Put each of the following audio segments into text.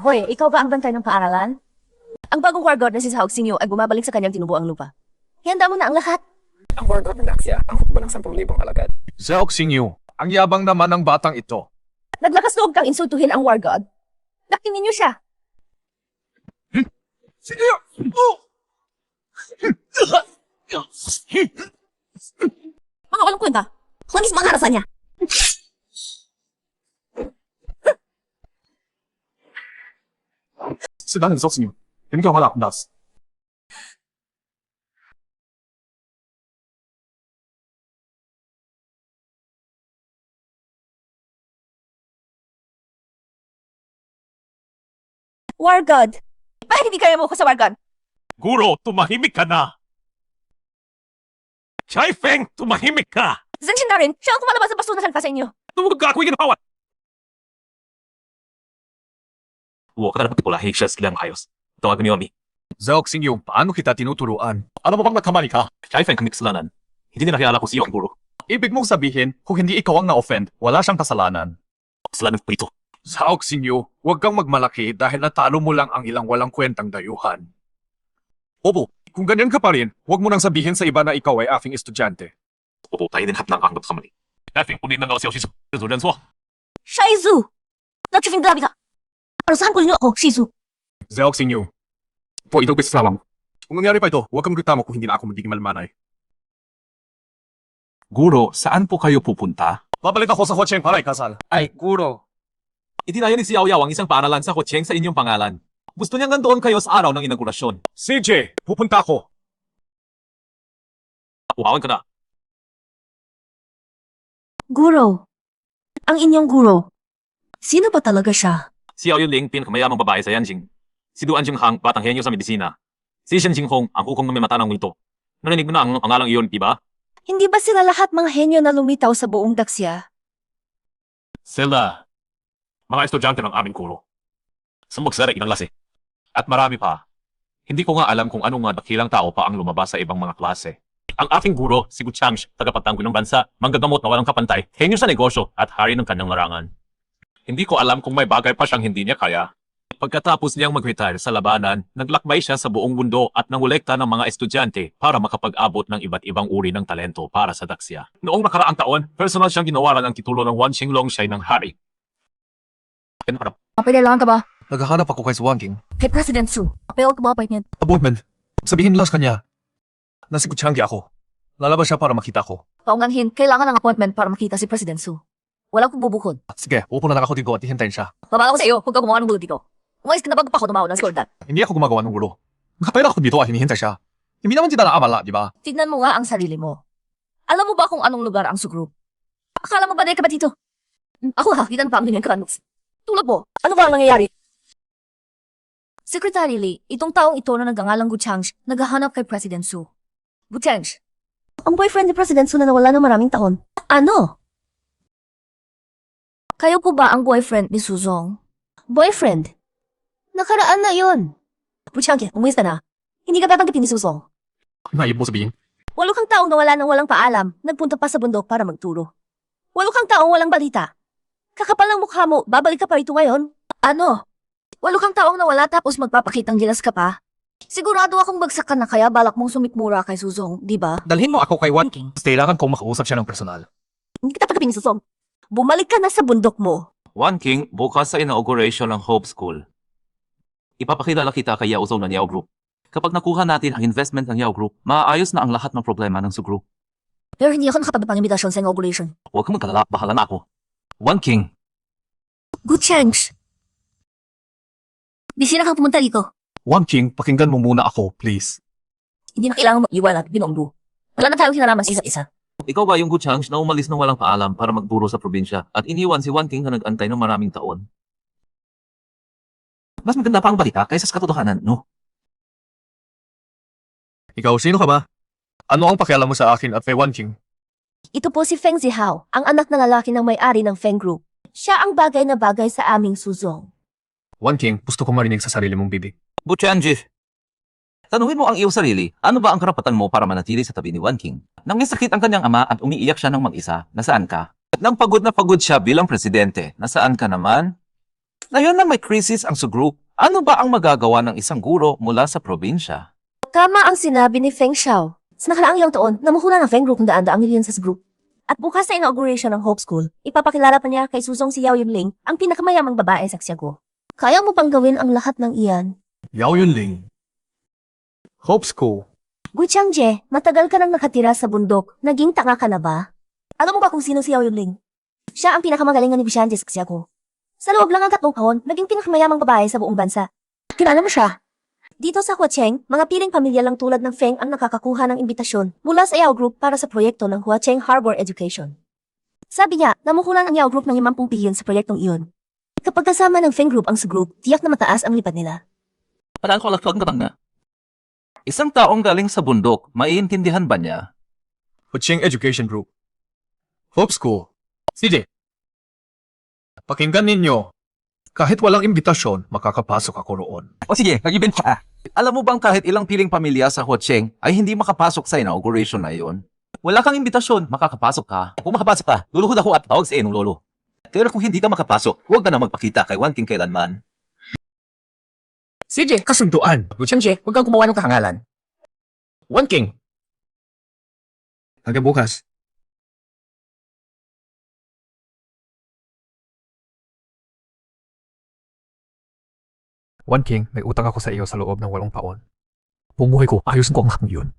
Hoy, ikaw ba ang bantay ng paaralan? Ang bagong war god na si Sahog Sinyo ay bumabalik sa kanyang tinubuang lupa. Handa mo na ang lahat. Ang war god ng Daxia, ang hukbo ng 10,000 alagad. Seok Singyu, ang yabang naman ng batang ito. Naglakas loob kang insultuhin ang war god. Dakinin niyo siya. Singyu! Mga walang kwenta. Manis mga harasan niya.是男人Seok Singyu, hindi ka wala akong das. War god. Bakit hindi kaya mo ko sa war god? Guro, tumahimik ka na! Chai Feng, tumahimik ka! Zheng Xin na rin, siya ang kumalabas sa basunasan pa sa inyo. Tumugod ka ako'y ginapawan! Huwag ka na napatipulahi siya silang ayos. Tawagan niyo kami. Seok Singyu, paano kita tinuturuan? Alam mo bang nagkamali ka? Chai Feng kang kasalanan. Hindi nila kilala ko si iyo ang guro. Ibig mong sabihin, kung hindi ikaw ang na-offend, wala siyang kasalanan. Kasalanan ko ito. Seok Singyu, huwag kang magmalaki dahil natalo mo lang ang ilang walang kwentang dayuhan. Opo, kung ganyan ka pa rin, huwag mo nang sabihin sa iba na ikaw ay aking estudyante. Opo, tayo din hapnang ang kamali. Chai Feng, punin na daw siya si Su Renzo. Shaizu! Nagchufing grabe ka. Parusahan ko ninyo ako, Shizu. Seok Singyu, po itong pisawang. Kung nangyari pa ito, huwag kang reklamo kung hindi na ako magiging malmanay. Guro, saan po kayo pupunta? Babalik ako sa Huacheng para ikasal. Ay, guro. Itinaya ni si Yao Yao ang isang paaralan sa Huacheng sa inyong pangalan. Gusto niyang nandoon kayo sa araw ng inaugurasyon. CJ, pupunta ako. Uhawan ka na. Guro. Ang inyong guro. Sino ba talaga siya? Si Yao Yunling, pinakamayamang babae sa Yanjing. Si Duan Jinghang, batang henyo sa medisina. Si Shen Jinghong, ang hukong na may mata ng multo. Narinig mo na ang pangalang iyon, di ba? Hindi ba sila lahat mga henyo na lumitaw sa buong Daxia? Sila. Mga estudyante ng aming kuro. Sumugsara ng lasi. At marami pa. Hindi ko nga alam kung anong mga dakilang tao pa ang lumabas sa ibang mga klase. Ang aking guro, si Gu Changsh, tagapagtanggol ng bansa, manggagamot na walang kapantay, henyo sa negosyo at hari ng kanyang larangan. Hindi ko alam kung may bagay pa siyang hindi niya kaya. Pagkatapos niyang mag-retire sa labanan, naglakbay siya sa buong mundo at nangolekta ng mga estudyante para makapag-abot ng iba't ibang uri ng talento para sa Daxia. Noong nakaraang taon, personal siyang ginawaran ang titulo ng Wan Xinglong Shai ng hari. Mapailangan ka ba? Naghahanap ako kay Swanking. Kay President Su. Mapailangan ka ba pa niyan? Appointment. Sabihin lang sa kanya. Nasi Kuchangi ako. Lalabas siya para makita ko. Paunganhin, kailangan ng appointment para makita si President Su. Walang kong bubukod. Sige, upo na lang ako dito at hihintayin siya. Babaka ko sa iyo, huwag ka gumawa ng gulo dito. Umayos ka na bago pa ako tumawa ng skordan. Hindi ako gumagawa ng gulo. Nakapera ako dito at hinihintay siya. Hindi naman kita naabala, di ba? Tignan mo nga ang sarili mo. Alam mo ba kung anong lugar ang Sugroup? Akala mo ba na ka ba dito? Ako ha, kita na pa ang ganyan kanuks. Tulad mo, ano ba ang nangyayari? Secretary Lee, itong taong ito na nagangalang Gu Changsh, naghahanap kay President Su. Gu Changsh, ang boyfriend ni President Su na nawala ng maraming taon. Ano? Kayo po ba ang boyfriend ni Suzong? Boyfriend? Nakaraan na yon. Gu Changsh, umuwi ka na. Hindi ka tatanggapin ni Suzong. Naib mo sabihin. 8 kang taong nawala ng walang paalam, nagpunta pa sa bundok para magturo. 8 kang taong walang balita. Kakapal ng mukha mo, babalik ka pa rito ngayon? Ano? 8 kang taong nawala tapos magpapakitang gilas ka pa? Sigurado akong bagsak ka na kaya balak mong sumikmura kay Suzong, di ba? Dalhin mo ako kay Wanking. Kailangan kong makausap siya ng personal. Hindi kita tagapin ni Suzong. Bumalik ka na sa bundok mo. Wan King, bukas sa inauguration ng Hope School. Ipapakilala kita kay Yao Zhou ng Yao Group. Kapag nakuha natin ang investment ng Yao Group, maayos na ang lahat ng problema ng Su Group. Pero hindi ako nakapagdapang imbitasyon sa inauguration. Huwag kang magkalala, bahala na ako. Wan King, Gu Changsh. Bisira kang pumunta dito. Wanking, pakinggan mo muna ako, please. Hindi na kailangan mag-iwan at binonggo. Wala na tayong kinalaman sa isa't isa. ikaw ba yung Gu Changsh na umalis ng walang paalam para magburo sa probinsya at iniwan si Wan King na nag-antay ng maraming taon? Mas maganda pa ang balita kaysa sa katotohanan, no? Ikaw, sino ka ba? Ano ang pakialam mo sa akin at kay Wanking? Ito po si Feng Zihao, ang anak na lalaki ng may-ari ng Feng Group. Siya ang bagay na bagay sa aming Suzong. Wanking, gusto ko marinig sa sarili mong bibig. Buchanji, tanungin mo ang iyong sarili, ano ba ang karapatan mo para manatili sa tabi ni Wan King? Nang sakit ang kanyang ama at umiiyak siya ng mag-isa, nasaan ka? At nang pagod na pagod siya bilang presidente, nasaan ka naman? Ngayon na may krisis ang sa group, ano ba ang magagawa ng isang guro mula sa probinsya? Tama ang sinabi ni Feng Xiao. Sa nakaraang ilang taon, namuhula ng Feng Group ng daan-daang milyon sa group. At bukas sa inauguration ng Hope School, ipapakilala pa niya kay Susong si Yao Yunling, ang pinakamayamang babae sa Xiago. Kaya mo pang gawin ang lahat ng iyan? Yao Yunling. Hope School. Gu Qiangjie, matagal ka nang nakatira sa bundok. Naging tanga ka na ba? Alam mo ba kung sino si Yao Yunling? Siya ang pinakamagaling na negosyante sa Xiago. Sa loob lang ng 3 taon, naging pinakamayamang babae sa buong bansa. Kilala mo siya? Dito sa Huacheng, mga piling pamilya lang tulad ng Feng ang nakakakuha ng imbitasyon mula sa Yao Group para sa proyekto ng Huacheng Harbor Education. Sabi niya, namukulan ang Yao Group ng 50 bilyon sa proyektong iyon. Kapag kasama ng Feng Group ang sa group, tiyak na mataas ang lipad nila. Parang ko lang na. Isang taong galing sa bundok, maiintindihan ba niya? Huacheng Education Group. Hope School. CJ. Pakinggan ninyo. Kahit walang imbitasyon, makakapasok ako roon. O sige, nag-event ka. Alam mo bang kahit ilang piling pamilya sa Huacheng ay hindi makapasok sa inauguration na iyon? Wala kang imbitasyon, makakapasok ka. Kung makapasok ka, luluhod ako at tawag sa inong lolo. Pero kung hindi ka makapasok, huwag ka na magpakita kay Wan King kailanman. CJ, kasunduan. Guccianji, huwag kang gumawa ng kahangalan. One King. Hanggang bukas. One King, may utang ako sa iyo sa loob ng 8 taon. Bumuhay ko, ayusin ko ang lahat ng iyon.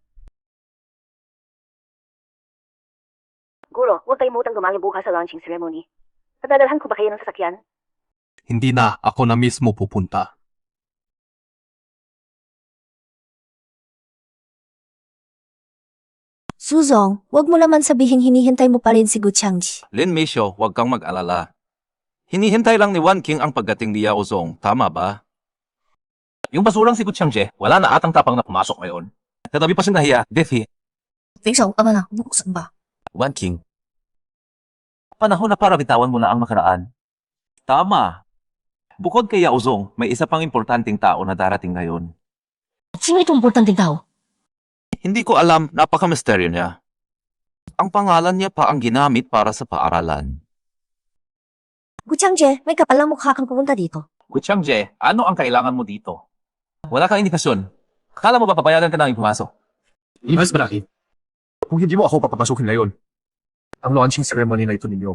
Guro, huwag kayong mutang gumangin bukas sa launching ceremony. Padadalhan ko ba kayo ng sasakyan? Hindi na, ako na mismo pupunta. Suzong, huwag mo naman sabihin hinihintay mo pa rin si Gu Qiangji. Lin Meisho, huwag kang mag-alala. Hinihintay lang ni Wan King ang pagdating ni Yao Zong, tama ba? Yung basurang si Gu Qiangjie, wala na atang tapang na pumasok ngayon. Tatabi pa siyang nahiya, Defi. Feng Xiao, ama na, buksan ba? Wan King. Panahon na para bitawan mo na ang nakaraan. Tama. Bukod kay Yao Zong, may isa pang importanteng tao na darating ngayon. Sino itong importanteng tao? Hindi ko alam, napaka-misteryo niya. Ang pangalan niya pa ang ginamit para sa paaralan. Gu Qiangjie, may kapalang mukha kang pupunta dito. Gu Qiangjie, ano ang kailangan mo dito? Wala kang indikasyon. Akala mo ba papayagan ka namin pumasok? Mas malaki. Kung hindi mo ako papapasukin ngayon, ang launching ceremony na ito ninyo,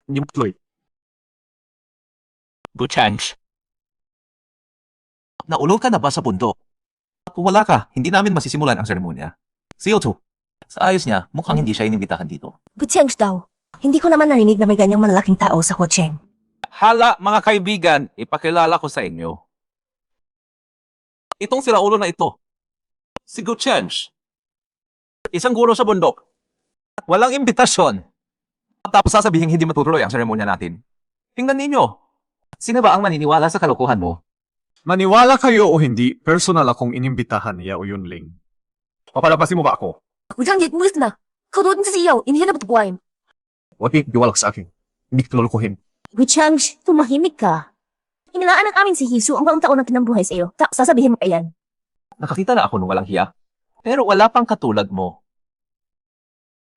hindi mo tuloy. Guchange. Naulol ka na ba sa bundok? Kung wala ka, hindi namin masisimulan ang seremonya. Si Otto, sa ayos niya, mukhang hindi siya inimbitahan dito. Gu Qiangji daw. Hindi ko naman narinig na may ganyang malalaking tao sa Huacheng. Hala, mga kaibigan, ipakilala ko sa inyo. Itong siraulo na ito, si Gu Qiangjie. Isang guro sa bundok. Walang imbitasyon. Tapos sasabihin hindi matutuloy ang seremonya natin. Tingnan ninyo. Sino ba ang maniniwala sa kalokohan mo? Maniwala kayo o hindi, personal akong inimbitahan ni Yao Yunling. Papalapasin mo ba ako? Gu Qiangji, umulis ka na. Ikaw doon sa siyaw, hindi na matubuhayin. Huwag iwalak sa akin. Hindi ka lulukuhin. Gu Qiangji, tumahimik ka. Inilaan ng amin si Hisu ang buong taon ng kinambuhay sa iyo. Tapos sasabihin mo pa yan. Nakakita na ako nung walang hiya. Pero wala pang katulad mo.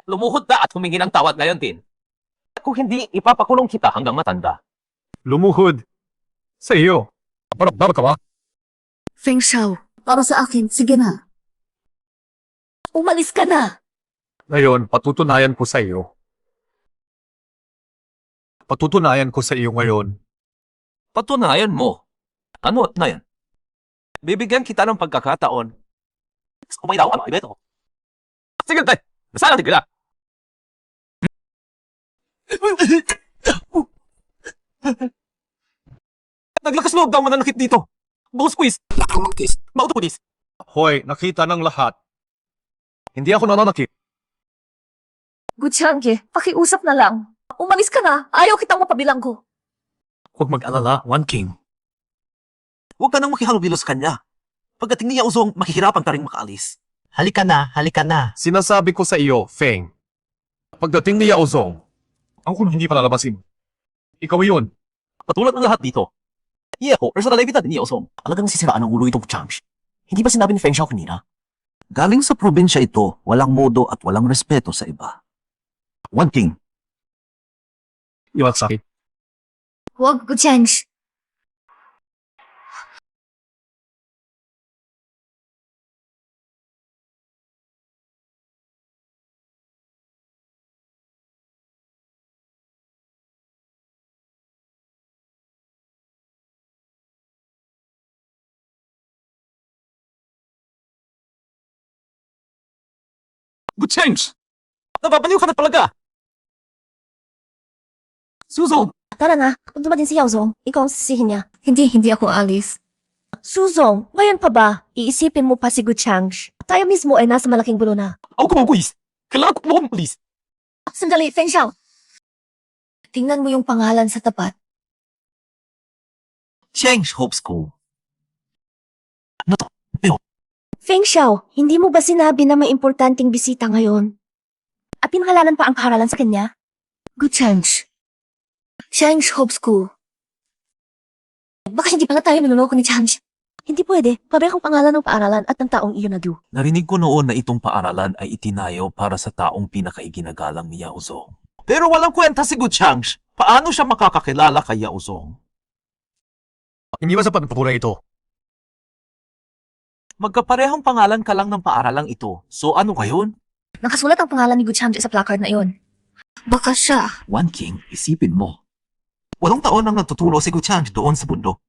Lumuhod na at humingi ng tawad ngayon, Tin. Kung hindi, ipapakulong kita hanggang matanda. Lumuhod. Sa iyo. Dapat ka ba? Feng Xiao, para sa akin, sige na. Umalis ka na. Ngayon, patutunayan ko sa iyo. Patutunayan ko sa iyo ngayon. Patunayan mo. Ano at na yan? Bibigyan kita ng pagkakataon. Kumay daw, ano, Ibeto? Sige, tay! Nasaan natin kita? Naglakas loob daw mananakit dito. Boss quiz. Mauto po dis. Hoy, nakita ng lahat. Hindi ako nananakit. Gu Qiangji, pakiusap na lang. Umalis ka na. Ayaw kitang mapabilang ko. Huwag mag-alala, One King. Huwag ka nang makihalubilo sa kanya. Pagdating ni Yao Zong, mahihirapan ka rin makaalis. Halika na, halika na. Sinasabi ko sa iyo, Feng. Pagdating ni Yao Zong, ako na hindi palalabasin. Ikaw yun. Patulad ng lahat dito. Iya ko, personal evidence ni Yao Zong. Alagang sisiraan ang ulo itong Qiangji. Hindi ba sinabi ni Feng Xiao kanina? Galing sa probinsya ito, walang modo at walang respeto sa iba. One King. Iwag sa akin. Huwag, Gu Qiangji. Good change! Nababaliw ka na talaga! Suzong! Tara na, kung dumating si Yaozong, ikaw ang sisihin niya. Hindi ako alis. Suzong, ngayon pa ba? Iisipin mo pa si Guchangsh. Tayo mismo ay nasa malaking gulo na. Ako kumaguis! Kailangan ko mo please! Sandali, Feng Xiao. Tingnan mo yung pangalan sa tapat. Change Hope School. Feng Xiao, hindi mo ba sinabi na may importanteng bisita ngayon? At pinangalanan pa ang kaharalan sa kanya? Guchangsh. Chang's Hope School. Baka hindi pala tayo niloloko ni Chang's. Hindi pwede. Parehong pangalan ng paaralan at ng taong iyon nagyo. Narinig ko noon na itong paaralan ay itinayo para sa taong pinakaiginagalang ni Yaozong. Pero walang kwenta si Guchangsh. Paano siya makakakilala kay Yaozong? Hindi ba sapat ang papunan ito? Magkaparehong pangalan ka lang ng paaralang ito. So ano ngayon? Nakasulat ang pangalan ni Guchang's sa placard na iyon. Baka siya. One King, isipin mo. 8 taon nang nagtuturo si Guchangsh doon sa bundok.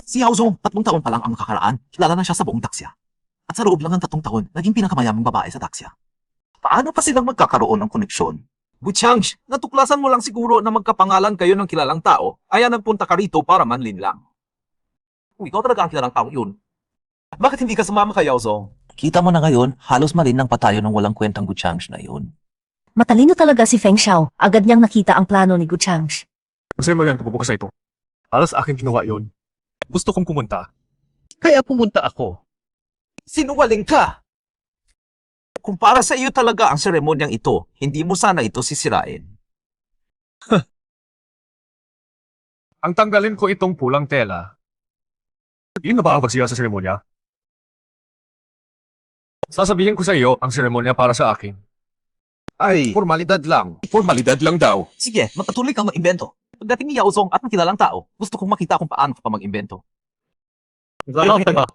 Si Yaozong, 3 taon pa lang ang nakakaraan, kilala na siya sa buong Daxia. At sa loob lang ng 3 taon, naging pinakamayamang babae sa Daxia. Paano pa silang magkakaroon ng koneksyon? Guchangsh, natuklasan mo lang siguro na magkapangalan kayo ng kilalang tao, kaya nagpunta ka rito para manlin lang. Kung ikaw talaga ang kilalang tao yun, bakit hindi ka sumama kay Yaozong? Kita mo na ngayon, halos malin ng patayo ng walang kwentang Guchangsh na yun. Matalino talaga si Feng Xiao. Agad niyang nakita ang plano ni Guchangsh. Kasi magandang kapupukas na ito. Para sa akin ginawa yun. Gusto kong pumunta. Kaya pumunta ako. Sinungaling ka! Kung para sa iyo talaga ang seremonyang ito, hindi mo sana ito sisirain. Ang tanggalin ko itong pulang tela. Yun na ba ang pagsiya sa seremonya? Sasabihin ko sa iyo ang seremonya para sa akin. Ay, formalidad lang. Formalidad lang daw. Sige, magpatuloy kang mag-imbento. Pagdating ni Yaozong at ng kilalang tao, gusto kong makita kung paano ka pa mag-imbento.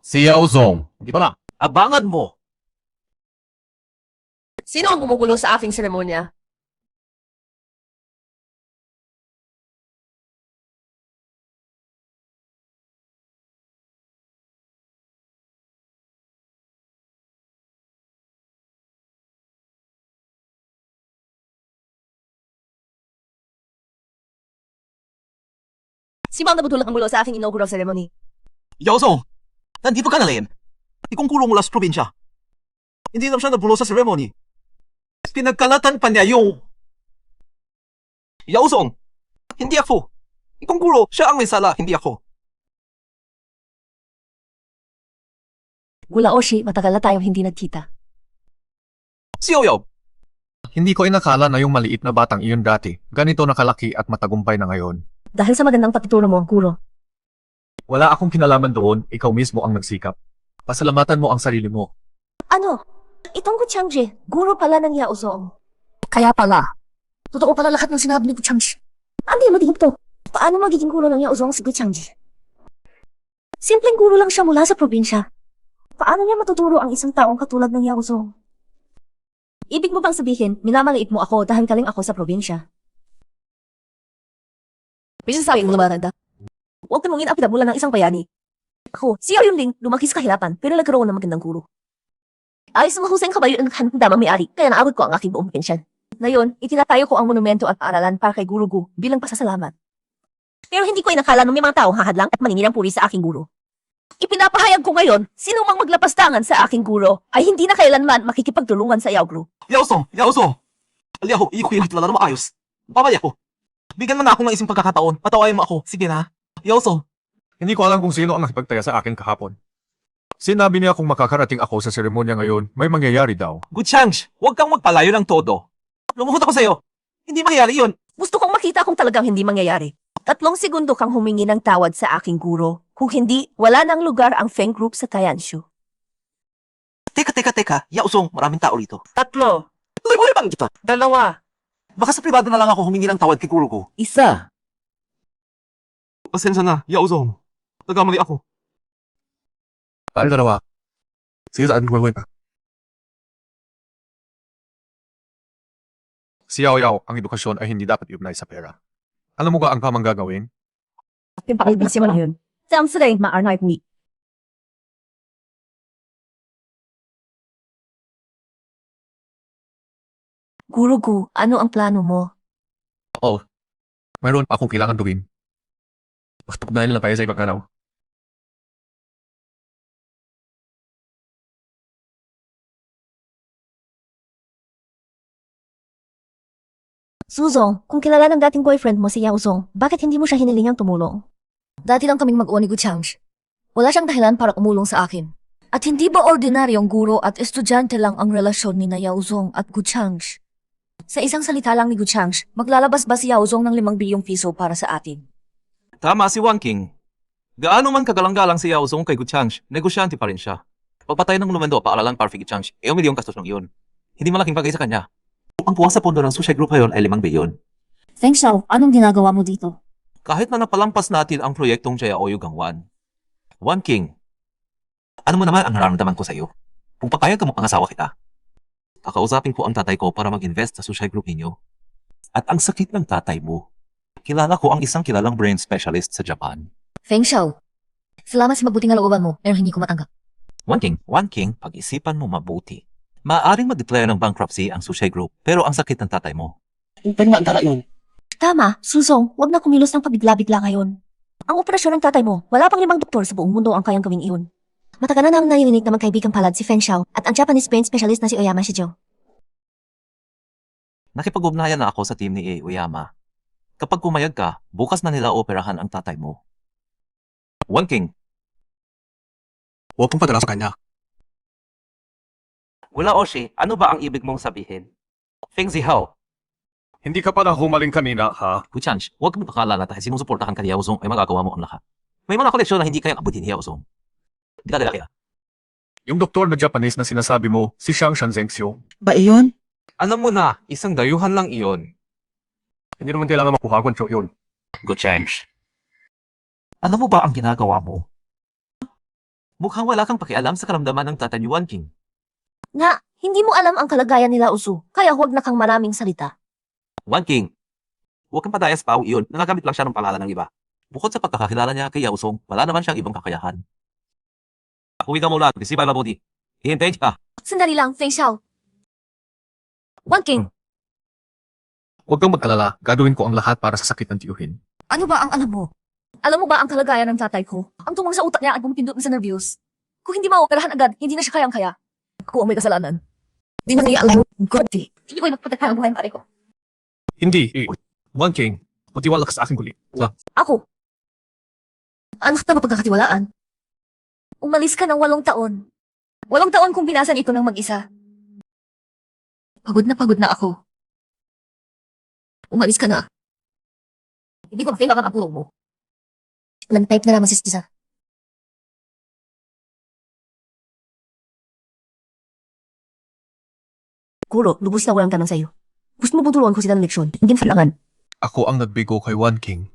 Si Yaozong. Di ba na? Abangan mo! Sino ang gumugulo sa aking seremonya? Si Ma'am nabutulak ang gulo sa aking inaugural ceremony. Yaozong! Nandito ka na rin! Ikong kulong mula sa probinsya. Hindi na siya nabulo sa ceremony. Pinagkalatan pa niya yung... Yaozong! Hindi ako! Ikong kulo, siya ang may sala, hindi ako. Gulaoshi, matagal na tayong hindi nagkita. Si Yaoyao! Hindi ko inakala na yung maliit na batang iyon dati, ganito nakalaki at matagumpay na ngayon. Dahil sa magandang patuturo mo, Kuro. Wala akong kinalaman doon, ikaw mismo ang nagsikap. Pasalamatan mo ang sarili mo. Ano? Itong Guchangje, guro pala ng Yaozong. Kaya pala. Totoo pala lahat ng sinabi ni Guchangje. Hindi matigip to. Paano magiging guro ng Yaozong si Guchangje? Simpleng guro lang siya mula sa probinsya. Paano niya matuturo ang isang taong katulad ng Yaozong? Ibig mo bang sabihin, minamaliit mo ako dahil galing ako sa probinsya? Pinasasabi mo naman, Randa. Huwag ka mong inapita mula ng isang bayani. Ako, si Yao Yunling, lumaki sa kahirapan, pero nagkaroon ng magandang guro. Ayos ang mahusay kabayo ang handang may-ari, kaya naabot ko ang aking buong pensyon. Ngayon, itinatayo ko ang monumento at paaralan para kay Guru Gu bilang pasasalamat. Pero hindi ko inakala na may mga taong hahadlang at maningin ng puri sa aking guro. Ipinapahayag ko ngayon, sino mang maglapastangan sa aking guro ay hindi na kailanman makikipagtulungan sa Yao Guru. Yaozong! Yaozong! Aliyaho, iyo ko yung tulala na maayos. Babay ako. Bigyan mo na ako ng isang pagkakataon. Patawain mo ako. Sige na. Yaozong! Hindi ko alam kung sino ang nakipagtaya sa akin kahapon. Sinabi niya kung makakarating ako sa seremonya ngayon, may mangyayari daw. Guchangsh, huwag kang magpalayo ng todo. Lumuhod ako sa'yo. Hindi mangyayari yun. Gusto kong makita kung talagang hindi mangyayari. 3 segundo kang humingi ng tawad sa aking guro. Kung hindi, wala nang lugar ang Feng Group sa Tayanshu. Teka. Yaozong, maraming tao rito. 3, Tuloy bang kita? 2, Baka sa privado na lang ako humingi ng tawad kay guro ko. 1. Pasensya na, Yaozong. Nagkamali ako. Tayo dalawa. Sige saan gagawin ka. Si Yao Yao, ang edukasyon ay hindi dapat iugnay sa pera. Alam mo ba ang tamang gagawin? Pinapakibisi mo na yun. Samsung, maarnay ni. Guro Gu, ano ang plano mo? Mayroon pa akong kailangan gawin. Basta pagdahin lang tayo sa ibang araw. Suzong, kung kilala ng dating boyfriend mo si Yao Zong, bakit hindi mo siya hinilingang tumulong? Dati lang kaming mag-uwan ni Gu Changsh. Wala siyang dahilan para umulong sa akin. At hindi ba ordinaryong guro at estudyante lang ang relasyon ni na Yao Zong at Gu Changsh? Sa isang salita lang ni Gu Changsh, maglalabas ba si Yao Zong ng 5 bilyong piso para sa atin? Tama si Wang King. Gaano man kagalang-galang si Yao Zong kay Gu Changsh, negosyante pa rin siya. Pagpatay ng lumendo, paaralan para kay Gu Changsh, milyong kastos ng iyon. Hindi malaking bagay sa kanya. Ang puwang sa pondo ng Sushi Group ngayon ay 5 bilyon. Feng Xiao, anong ginagawa mo dito? Kahit na napalampas natin ang proyektong Jaya Oyu Gangwan. Wang King, ano mo naman ang nararamdaman ko sa iyo? Kung papayag ka mo ang asawa kita, kakausapin ko ang tatay ko para mag-invest sa Sushi Group ninyo. At ang sakit ng tatay mo, kilala ko ang isang kilalang brain specialist sa Japan. Feng Xiao, salamat sa mabuting kalooban mo, pero hindi ko matanggap. Wang King, pag-isipan mo mabuti. Maaaring mag-declare ng bankruptcy ang Sushi Group, pero ang sakit ng tatay mo. Pero nga, tara yun. Tama, Suzong, wag na kumilos ng pabigla-bigla ngayon. Ang operasyon ng tatay mo, wala pang 5 doktor sa buong mundo ang kayang gawing iyon. Matagal na namin narinig na magkaibigang palad si Feng Xiao at ang Japanese brain specialist na si Oyama Shijo. Nakipag-ugnayan na ako sa team ni A. Uyama. Kapag pumayag ka, bukas na nila operahan ang tatay mo. Wang King, Huwag pong padala sa kanya. wala Oshi, ano ba ang ibig mong sabihin? Feng Zihao, Hindi ka pa na humaling kanina, ha? Gu Changsh, huwag mo pakalala dahil sinusuportahan ka ni Yao Zong ay magagawa mo ang lahat. May mga koleksyon na hindi kayang abutin ni Yao Zong. Hindi ka dala kaya. Yung doktor na Japanese na sinasabi mo, si Xiang Shanzhengxiu. Ba iyon? Alam mo na, isang dayuhan lang iyon. Hindi naman kailangan makuha ko yun. Gu Changsh. Alam mo ba ang ginagawa mo? Mukhang wala kang pakialam sa karamdaman ng tatay ni Wang King. Nga, hindi mo alam ang kalagayan nila Usu, kaya huwag na kang maraming salita. Wang King, huwag kang padayas pa iyon, nagagamit lang siya ng pangalan ng iba. Bukod sa pagkakakilala niya kay Yao Zong, wala naman siyang ibang kakayahan. Uwi ka muna, isipan mabuti. Hihintayin ka. Sandali lang, Feng Xiao. Wang King, Huwag kang mag-alala. Gagawin ko ang lahat para sa sakit ng tiyuhin. ano ba ang alam mo? Alam mo ba ang kalagayan ng tatay ko? Ang tumong sa utak niya at pumipindot na sa nervyos. Kung hindi maoperahan agad, hindi na siya kayang-kaya. Ako ang may kasalanan. Di na niya alam. Gordy. Hindi ko ay magpatakhan ang buhay ng pare ko. Hindi. Wang King, magtiwala ka sa aking kulit. Ako. Anak na mapagkakatiwalaan. Umalis ka ng 8 taon. 8 taon kung binasan ito ng mag-isa. Pagod na ako. Umalis ka na. Hindi ko kailangan ang tulong mo. Nag-type na naman si Stisa. Kuro, lubos na walang tanong sa'yo. Gusto mo bang turuan ko sila ng leksyon? Hindi kailangan. Ako ang nagbigo kay Wan King.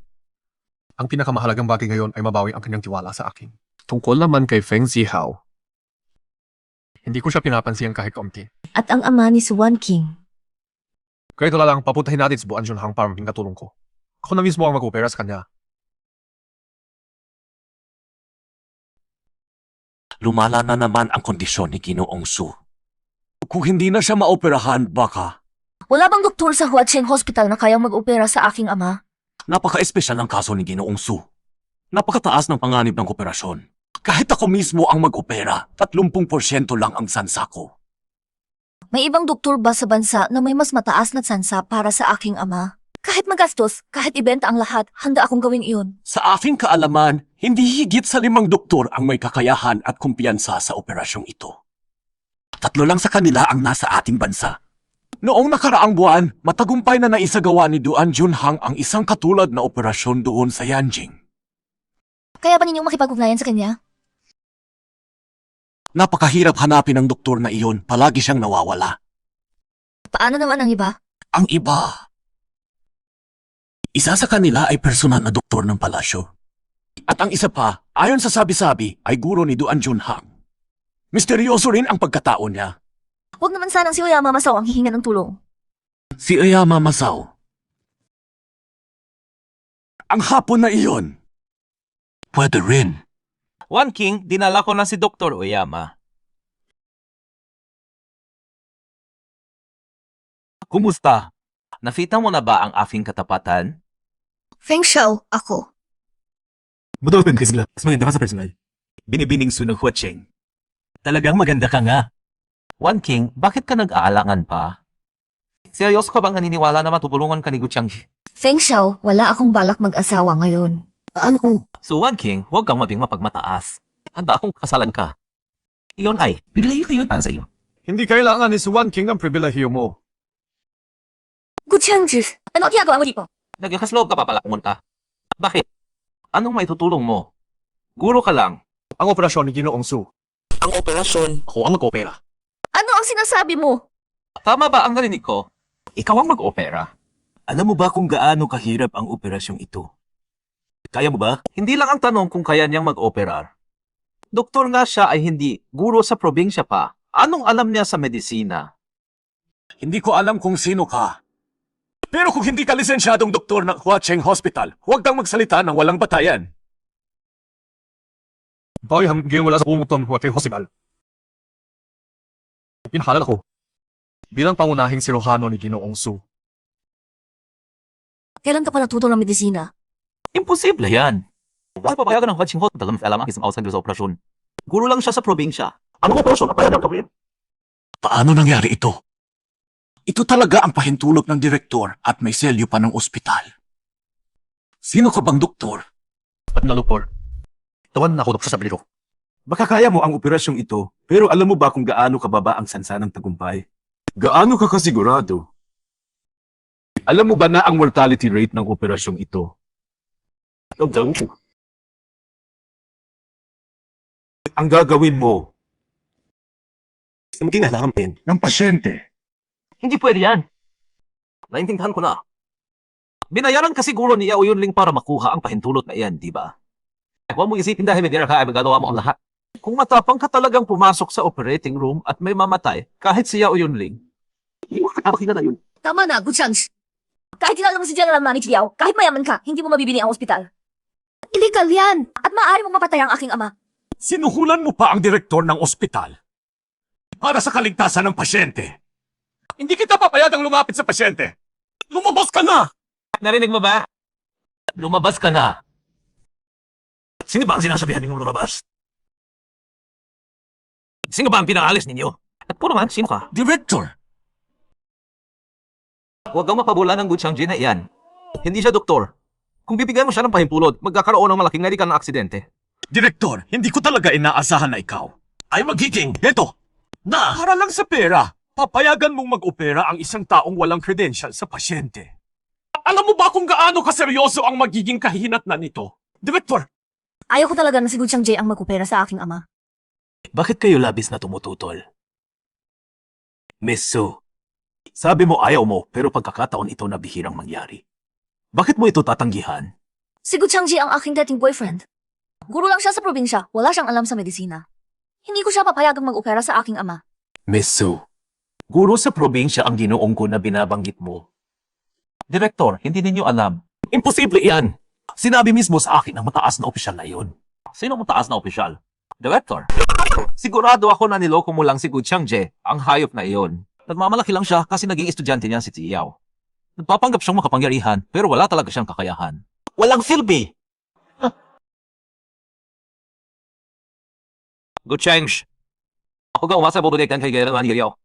Ang pinakamahalagang bagay ngayon ay mabawi ang kanyang tiwala sa akin. Tungkol naman kay Feng Zihao, hindi ko siya pinapansin kahit kaunti. At ang ama ni Swan King. Kaya ito lang, papuntahin natin sa Buan Junhang para maging katulong ko. Ako na mismo ang mag-opera sa kanya. Lumala na naman ang kondisyon ni Ginoong Su. Kung hindi na siya maoperahan, baka Wala bang doktor sa Huacheng Hospital na kayang mag-opera sa aking ama? napaka-espesyal ang kaso ni Ginoong Su. Napakataas ng panganib ng operasyon. Kahit ako mismo ang mag-opera, 30% lang ang sansa ko. May ibang doktor ba sa bansa na may mas mataas na tsansa para sa aking ama? Kahit magastos, kahit ibenta ang lahat, handa akong gawin iyon. Sa aking kaalaman, hindi higit sa 5 doktor ang may kakayahan at kumpiyansa sa operasyong ito. 3 lang sa kanila ang nasa ating bansa. Noong nakaraang buwan, matagumpay na naisagawa ni Duan Junhang ang isang katulad na operasyon doon sa Yanjing. Kaya ba ninyong makipag-ugnayan sa kanya? Napakahirap hanapin ang doktor na iyon, palagi siyang nawawala. Paano naman ang iba? Ang iba, isa sa kanila ay personal na doktor ng palasyo. At ang isa pa, ayon sa sabi-sabi, ay guro ni Duan Junhang. Misteryoso rin ang pagkatao niya. Huwag naman sanang si Oyama Masao ang hihinga ng tulong. Si Oyama Masao. Ang hapon na iyon. Pwede rin. Wang King, dinala ko na si Dr. Oyama. Kumusta? Nakita mo na ba ang aking katapatan? Feng Xiao, ako. Budogan ka sila. Mas maganda ka sa personal. Binibining sunong Huacheng. Talagang maganda ka nga. One King, bakit ka nag-aalangan pa? Seryoso ka bang naniniwala na matutulungan ka ni Guchangji? Feng Xiao, wala akong balak mag-asawa ngayon. Ano kung So One King, huwag kang mabing mapagmataas. Handa akong kasalan ka. Iyon ay, biglayo kayo para sa iyo. Hindi kailangan ni One King ang pribilehiyo mo. Guchangji, ano ginagawa mo dito? Nagkakasloob ka pa pala pumunta. Bakit? Anong may tutulong mo? Guro ka lang. Ang operasyon ni Ginoong Su. Ang operasyon. Ako ang mag-opera. Ano ang sinasabi mo? Tama ba ang narinig ko? Ikaw ang mag-opera. Alam mo ba kung gaano kahirap ang operasyong ito? Kaya mo ba? Hindi lang ang tanong kung kaya niyang mag-operar. Doktor nga siya ay hindi, guro sa probinsya pa. Anong alam niya sa medisina? Hindi ko alam kung sino ka. Pero kung hindi ka lisensyadong doktor ng Huacheng Hospital, huwag kang magsalita ng walang batayan. Bakit hanggang wala sa pumuton Huacheng Hospital? Pinahalal ako. Bilang pangunahing sirohano ni Ginoong Su. Kailan ka pa natuto ng medisina? Imposible yan. Wala papayagan ng Huaching Hospital na alam ang isang outsider sa operasyon. Guro lang siya sa probinsya. Anong operasyon ang payagan gawin? Paano nangyari ito? Ito talaga ang pahintulot ng direktor at may selyo pa ng ospital. Sino ka bang doktor? At nalupor. Tawan na ako sa biliro. Baka kaya mo ang operasyong ito, pero alam mo ba kung gaano kababa ang sansa ng tagumpay? Gaano ka kasigurado? Alam mo ba na ang mortality rate ng operasyong ito? Ang gagawin mo Maging halakampen. ng pasyente. Hindi pwede yan. Naintindihan ko na. Binayaran kasi siguro ni Yao Yunling para makuha ang pahintulot na iyan, di ba? Huwag mo isipin dahil may dinner ka ay magagawa mo ang lahat. Kung matapang ka talagang pumasok sa operating room at may mamatay, kahit si Yao Yunling, Nakakita na yun. Tama na, Guchangji. Kahit kilala mo si General Manager Liao, kahit mayaman ka, hindi mo mabibili ang ospital. Illegal yan! At maaari mong mapatay ang aking ama. Sinuhulan mo pa ang direktor ng ospital para sa kaligtasan ng pasyente. Hindi kita papayagang lumapit sa pasyente. Lumabas ka na! narinig mo ba? Lumabas ka na. Sino ba ang sinasabihan ninyong lumabas? Sino ba ang pinaalis ninyo? At puro man, sino ka? Director! Huwag kang mapabula ng Guchangji na iyan. Hindi siya doktor. Kung bibigyan mo siya ng pahimpulot, magkakaroon ng malaking medical na aksidente. Direktor, hindi ko talaga inaasahan na ikaw ay magiging, eto, na para lang sa pera. Papayagan mong mag-opera ang isang taong walang credential sa pasyente. Alam mo ba kung gaano kaseryoso ang magiging kahinatnan nito? Direktor, Ayaw ko talaga na si Guchangji ang magkupera sa aking ama. Bakit kayo labis na tumututol? Miss Su, sabi mo ayaw mo pero pagkakataon ito na bihirang mangyari. Bakit mo ito tatanggihan? Si Guchangji ang aking dating boyfriend. Guro lang siya sa probinsya, wala siyang alam sa medisina. Hindi ko siya papayagang mag-opera sa aking ama. Miss Su, guro sa probinsya ang Ginoong ko na binabanggit mo. Direktor, hindi ninyo alam. Imposible iyan! Sinabi mismo sa akin ng mataas na opisyal na iyon. Sino mong taas na opisyal? Director. Sigurado ako na niloko mo lang si Guchangji, ang hayop na iyon. Nagmamalaki lang siya kasi naging estudyante niya si Ziyao. Nagpapanggap siyang makapangyarihan pero wala talaga siyang kakayahan. Walang silbi! Guchangji, ako ga umasa bobodekan kay General Yao.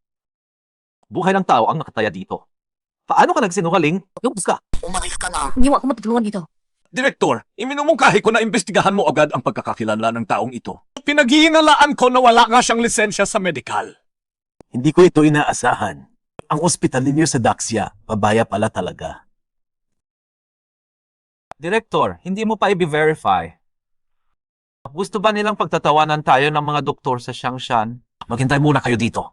Buhay ng tao ang nakataya dito. Paano ka nagsinungaling? Yung ka. Umalis ka na! Hindi mo ako matutulungan dito. Direktor, iminumungkahi ko na imbestigahan mo agad ang pagkakakilala ng taong ito. Pinaghihinalaan ko na wala nga siyang lisensya sa medical. Hindi ko ito inaasahan. Ang ospital ninyo sa Daxia, pabaya pala talaga. Director, hindi mo pa i-verify. Gusto ba nilang pagtatawanan tayo ng mga doktor sa Xiangshan? Maghintay muna kayo dito.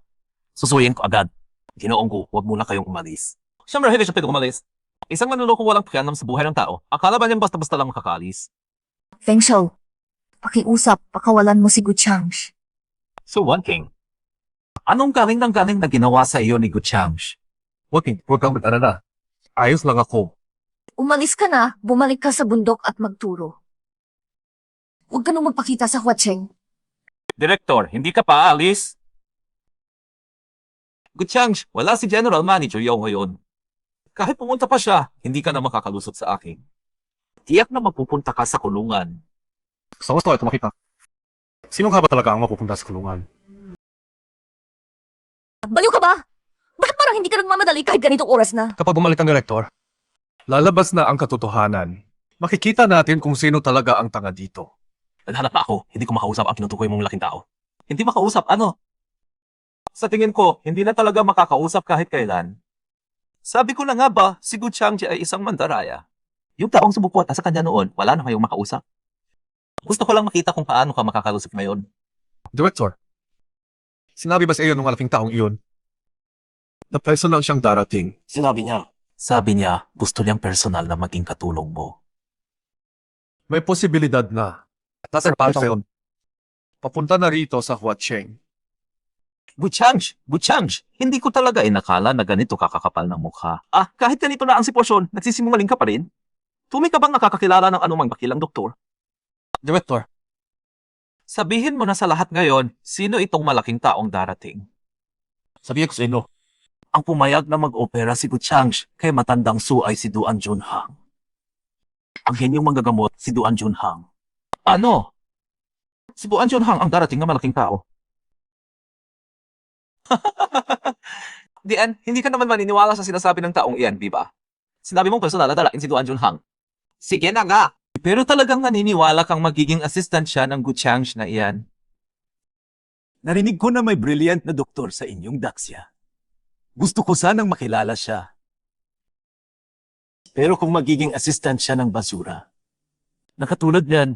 Susuyin ko agad. Ginoong ko, huwag muna kayong umalis. Siyempre, hindi siya pwede umalis. Isang manlulokong walang pakialam sa buhay ng tao. Akala ba niyang basta-basta lang makakaalis? Feng Xiao, pakiusap, pakawalan mo si Guchangji. So, One King, anong galing ng galing na ginawa sa iyo ni Guchangji? Huwag kang mag-alala. Ayos lang ako. Umalis ka na, bumalik ka sa bundok at magturo. Huwag ka nung magpakita sa Huacheng. Director, hindi ka pa aalis? Guchang, wala si General Manager Yao ngayon. Kahit pumunta pa siya, hindi ka na makakalusot sa akin. Tiyak na mapupunta ka sa kulungan. Sa gusto ito makita. Sino ka ba talaga ang mapupunta sa kulungan? Baliw ka ba? Bakit parang hindi ka nagmamadali kahit ganitong oras na? Kapag bumalik ang direktor, lalabas na ang katotohanan. Makikita natin kung sino talaga ang tanga dito. Naghanap pa ako, hindi ko makausap ang kinutukoy mong laking tao. Hindi makausap, ano? Sa tingin ko, hindi na talaga makakausap kahit kailan. Sabi ko na nga ba, si Gu Changji ay isang mandaraya. Yung taong sumuporta sa kanya noon, wala na kayong makausap. Gusto ko lang makita kung paano ka makakalusot ngayon. Director, sinabi ba sa iyo ng malaking taong iyon na personal siyang darating? Sinabi niya. Sabi niya, gusto niyang personal na maging katulong mo. May posibilidad na. Nasa Pantheon. Papunta na rito sa Huacheng. Gu Changji, hindi ko talaga inakala na ganito kakakapal ng mukha. Kahit ganito na ang sitwasyon, nagsisinungaling ka pa rin? Tumi ka bang nakakakilala ng anumang bakilang doktor? Director, Sabihin mo na sa lahat ngayon, sino itong malaking taong darating? Sabihin ko sa inyo, ang pumayag na mag-opera si Gu Changji kay matandang Su ay si Duan Junhang. Ang henyong manggagamot si Duan Junhang. Ano? Si Duan Junhang ang darating na malaking tao. Dian, hindi ka naman maniniwala sa sinasabi ng taong iyan, di ba? Sinabi mong personal na dalain si Duan Junhang. Sige na nga! Pero talagang naniniwala kang magiging assistant siya ng Gu Changji na iyan. Narinig ko na may brilliant na doktor sa inyong Daxia. Gusto ko sanang makilala siya. Pero kung magiging assistant siya ng basura, nakatulad niyan,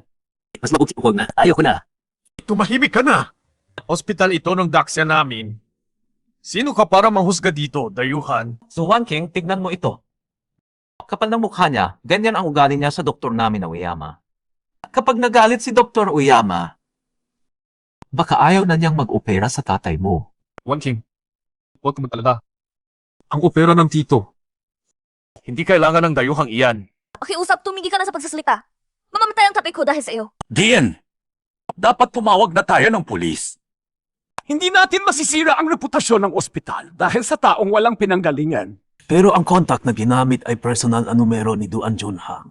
mas mabuti ko na. Ayoko na. tumahimik ka na! Hospital ito ng Daxia namin. Sino ka para manghusga dito, dayuhan? So Wan King, tignan mo ito. Kapal ng mukha niya, ganyan ang ugali niya sa doktor namin na Uyama. Kapag nagalit si Dr. Uyama, baka ayaw na niyang mag-opera sa tatay mo. One King, huwag ka matalala. Ang opera ng tito. Hindi kailangan ng dayuhang iyan. Pakiusap, tumigil ka na sa pagsasalita. Mamamatay ang tatay ko dahil sa iyo. Dian, dapat tumawag na tayo ng pulis. Hindi natin masisira ang reputasyon ng ospital dahil sa taong walang pinanggalingan. Pero ang contact na ginamit ay personal na numero ni Duan Junhang.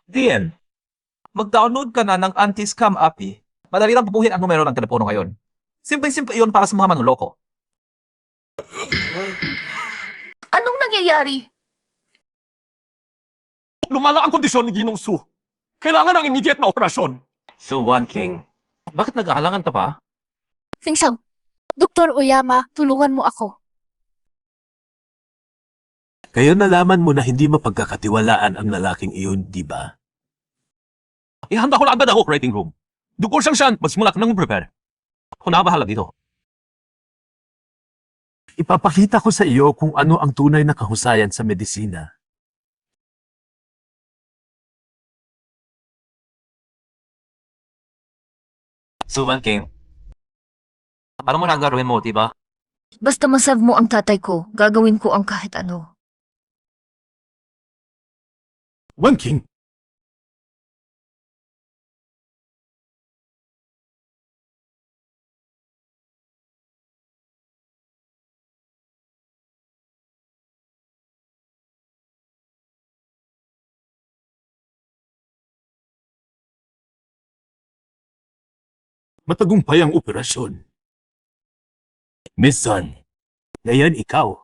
Dian, mag-download ka na ng anti-scam API. Madali lang bubuhin ang numero ng telepono ngayon. Simple-simple iyon para sa mga manloloko. Anong nangyayari? Lumala ang kondisyon ni Ginong Su. Kailangan ng immediate na operasyon. So Wan King, bakit nag-aalangan ka pa? Feng Xiao, Dr. Oyama, tulungan mo ako. Kayo nalaman mo na hindi mapagkakatiwalaan ang lalaking iyon, di ba? Ihanda ko na agad ako, operating room. Dugor siyang siyan, magsimula ka nang prepare. Ako na bahala dito. Ipapakita ko sa iyo kung ano ang tunay na kahusayan sa medisina. So Wan King, alam mo na ang gagawin mo, diba? Basta masav mo ang tatay ko, gagawin ko ang kahit ano. Wan King, matagumpay ang operasyon. Miss Sun, ngayon ikaw.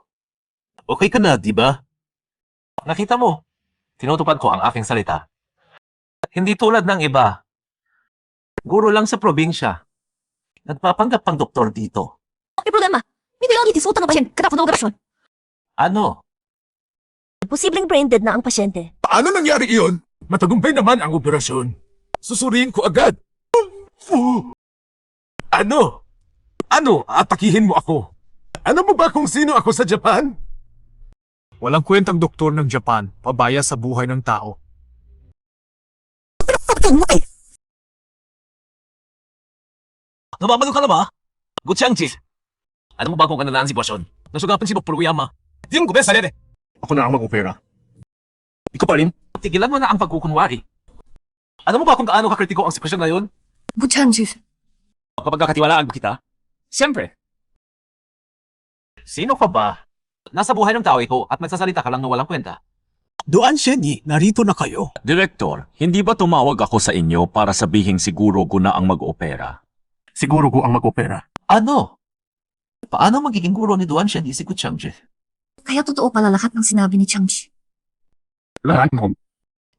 Okay ka na, di ba? Nakita mo, tinutupad ko ang aking salita. Hindi tulad ng iba. Guro lang sa probinsya. Nagpapanggap pang doktor dito. May problema. Hindi lang itisutang ang pasyente katapos ng operasyon. Ano? Posibleng brain dead na ang pasyente. Paano nangyari iyon? Matagumpay naman ang operasyon. Susuriin ko agad. Ano? Ano? Atakihin mo ako. Alam mo ba kung sino ako sa Japan? Walang kwentang doktor ng Japan, pabaya sa buhay ng tao. Namamalo ka na ba? Gu Changji. Alam mo ba kung ano na ang sitwasyon? Nasugapan si Dr. Uyama. Di yung kubesa rin eh. Ako na ang mag-opera. Ikaw pa rin? Tigilan mo na ang pagkukunwari. Alam mo ba kung gaano kakritiko ang sitwasyon ngayon? Gu Changji. Kapag kakatiwalaan mo kita? Siyempre. Sino ka ba? Nasa buhay ng tao ito at magsasalita ka lang na walang kwenta. Duan Shenyi, narito na kayo. Direktor, hindi ba tumawag ako sa inyo para sabihin siguro ko na ang mag-opera? Siguro ko ang mag-opera. Ano? Paano magiging guro ni Duan Shenyi si Gu Changji? Kaya totoo pala lahat ng sinabi ni Changji. Lahat mo.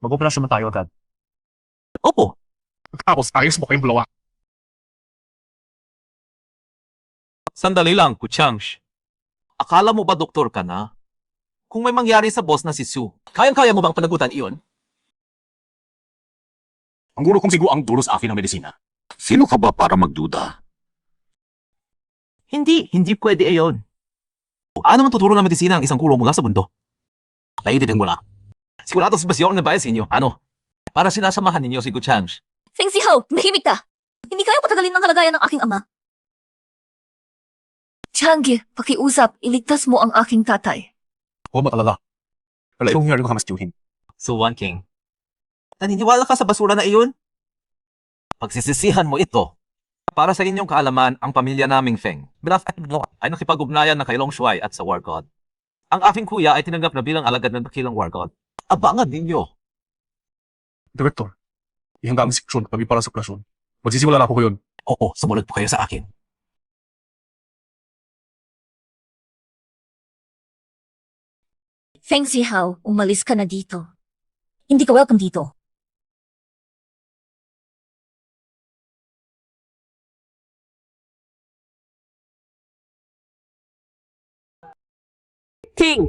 Mag-operasyon na tayo agad. Opo. Tapos ayos mo kayong dalawa. Sandali lang, Gu Changji. Akala mo ba doktor ka na? Kung may mangyari sa boss na si Su, kayang-kaya mo bang panagutan iyon? Ang guro kong siguro ang duro sa akin ng medisina. Sino ka ba para magduda? Hindi pwede iyon. Ano man tuturo ng medisina ang isang guro mula sa mundo? Naiintindihan mo na. Sigurado sa basyon na bias inyo. Ano? Para sinasamahan ninyo si Gu Changji. Feng Zihao, mahimik ka! Hindi kaya patagalin ng kalagayan ng aking ama. Changji, pakiusap, iligtas mo ang aking tatay. Huwag matalala. Relasyon niya rin ka mas-tiyuhin. So, One King, naniniwala ka sa basura na iyon? Pagsisisihan mo ito. Para sa inyong kaalaman, ang pamilya naming Feng, Bilaf at Bloa, ay nakipag-ugnayan na kay Long Shuai at sa War God. Ang aking kuya ay tinanggap na bilang alagad ng dakilang War God. Abangan ninyo. Direktor, ihanda ang seksyon kami para sa operasyon. Magsisimula na ako ngayon. Oo, sumunod po kayo sa akin. Feng Zihao, umalis ka na dito. Hindi ka welcome dito. King!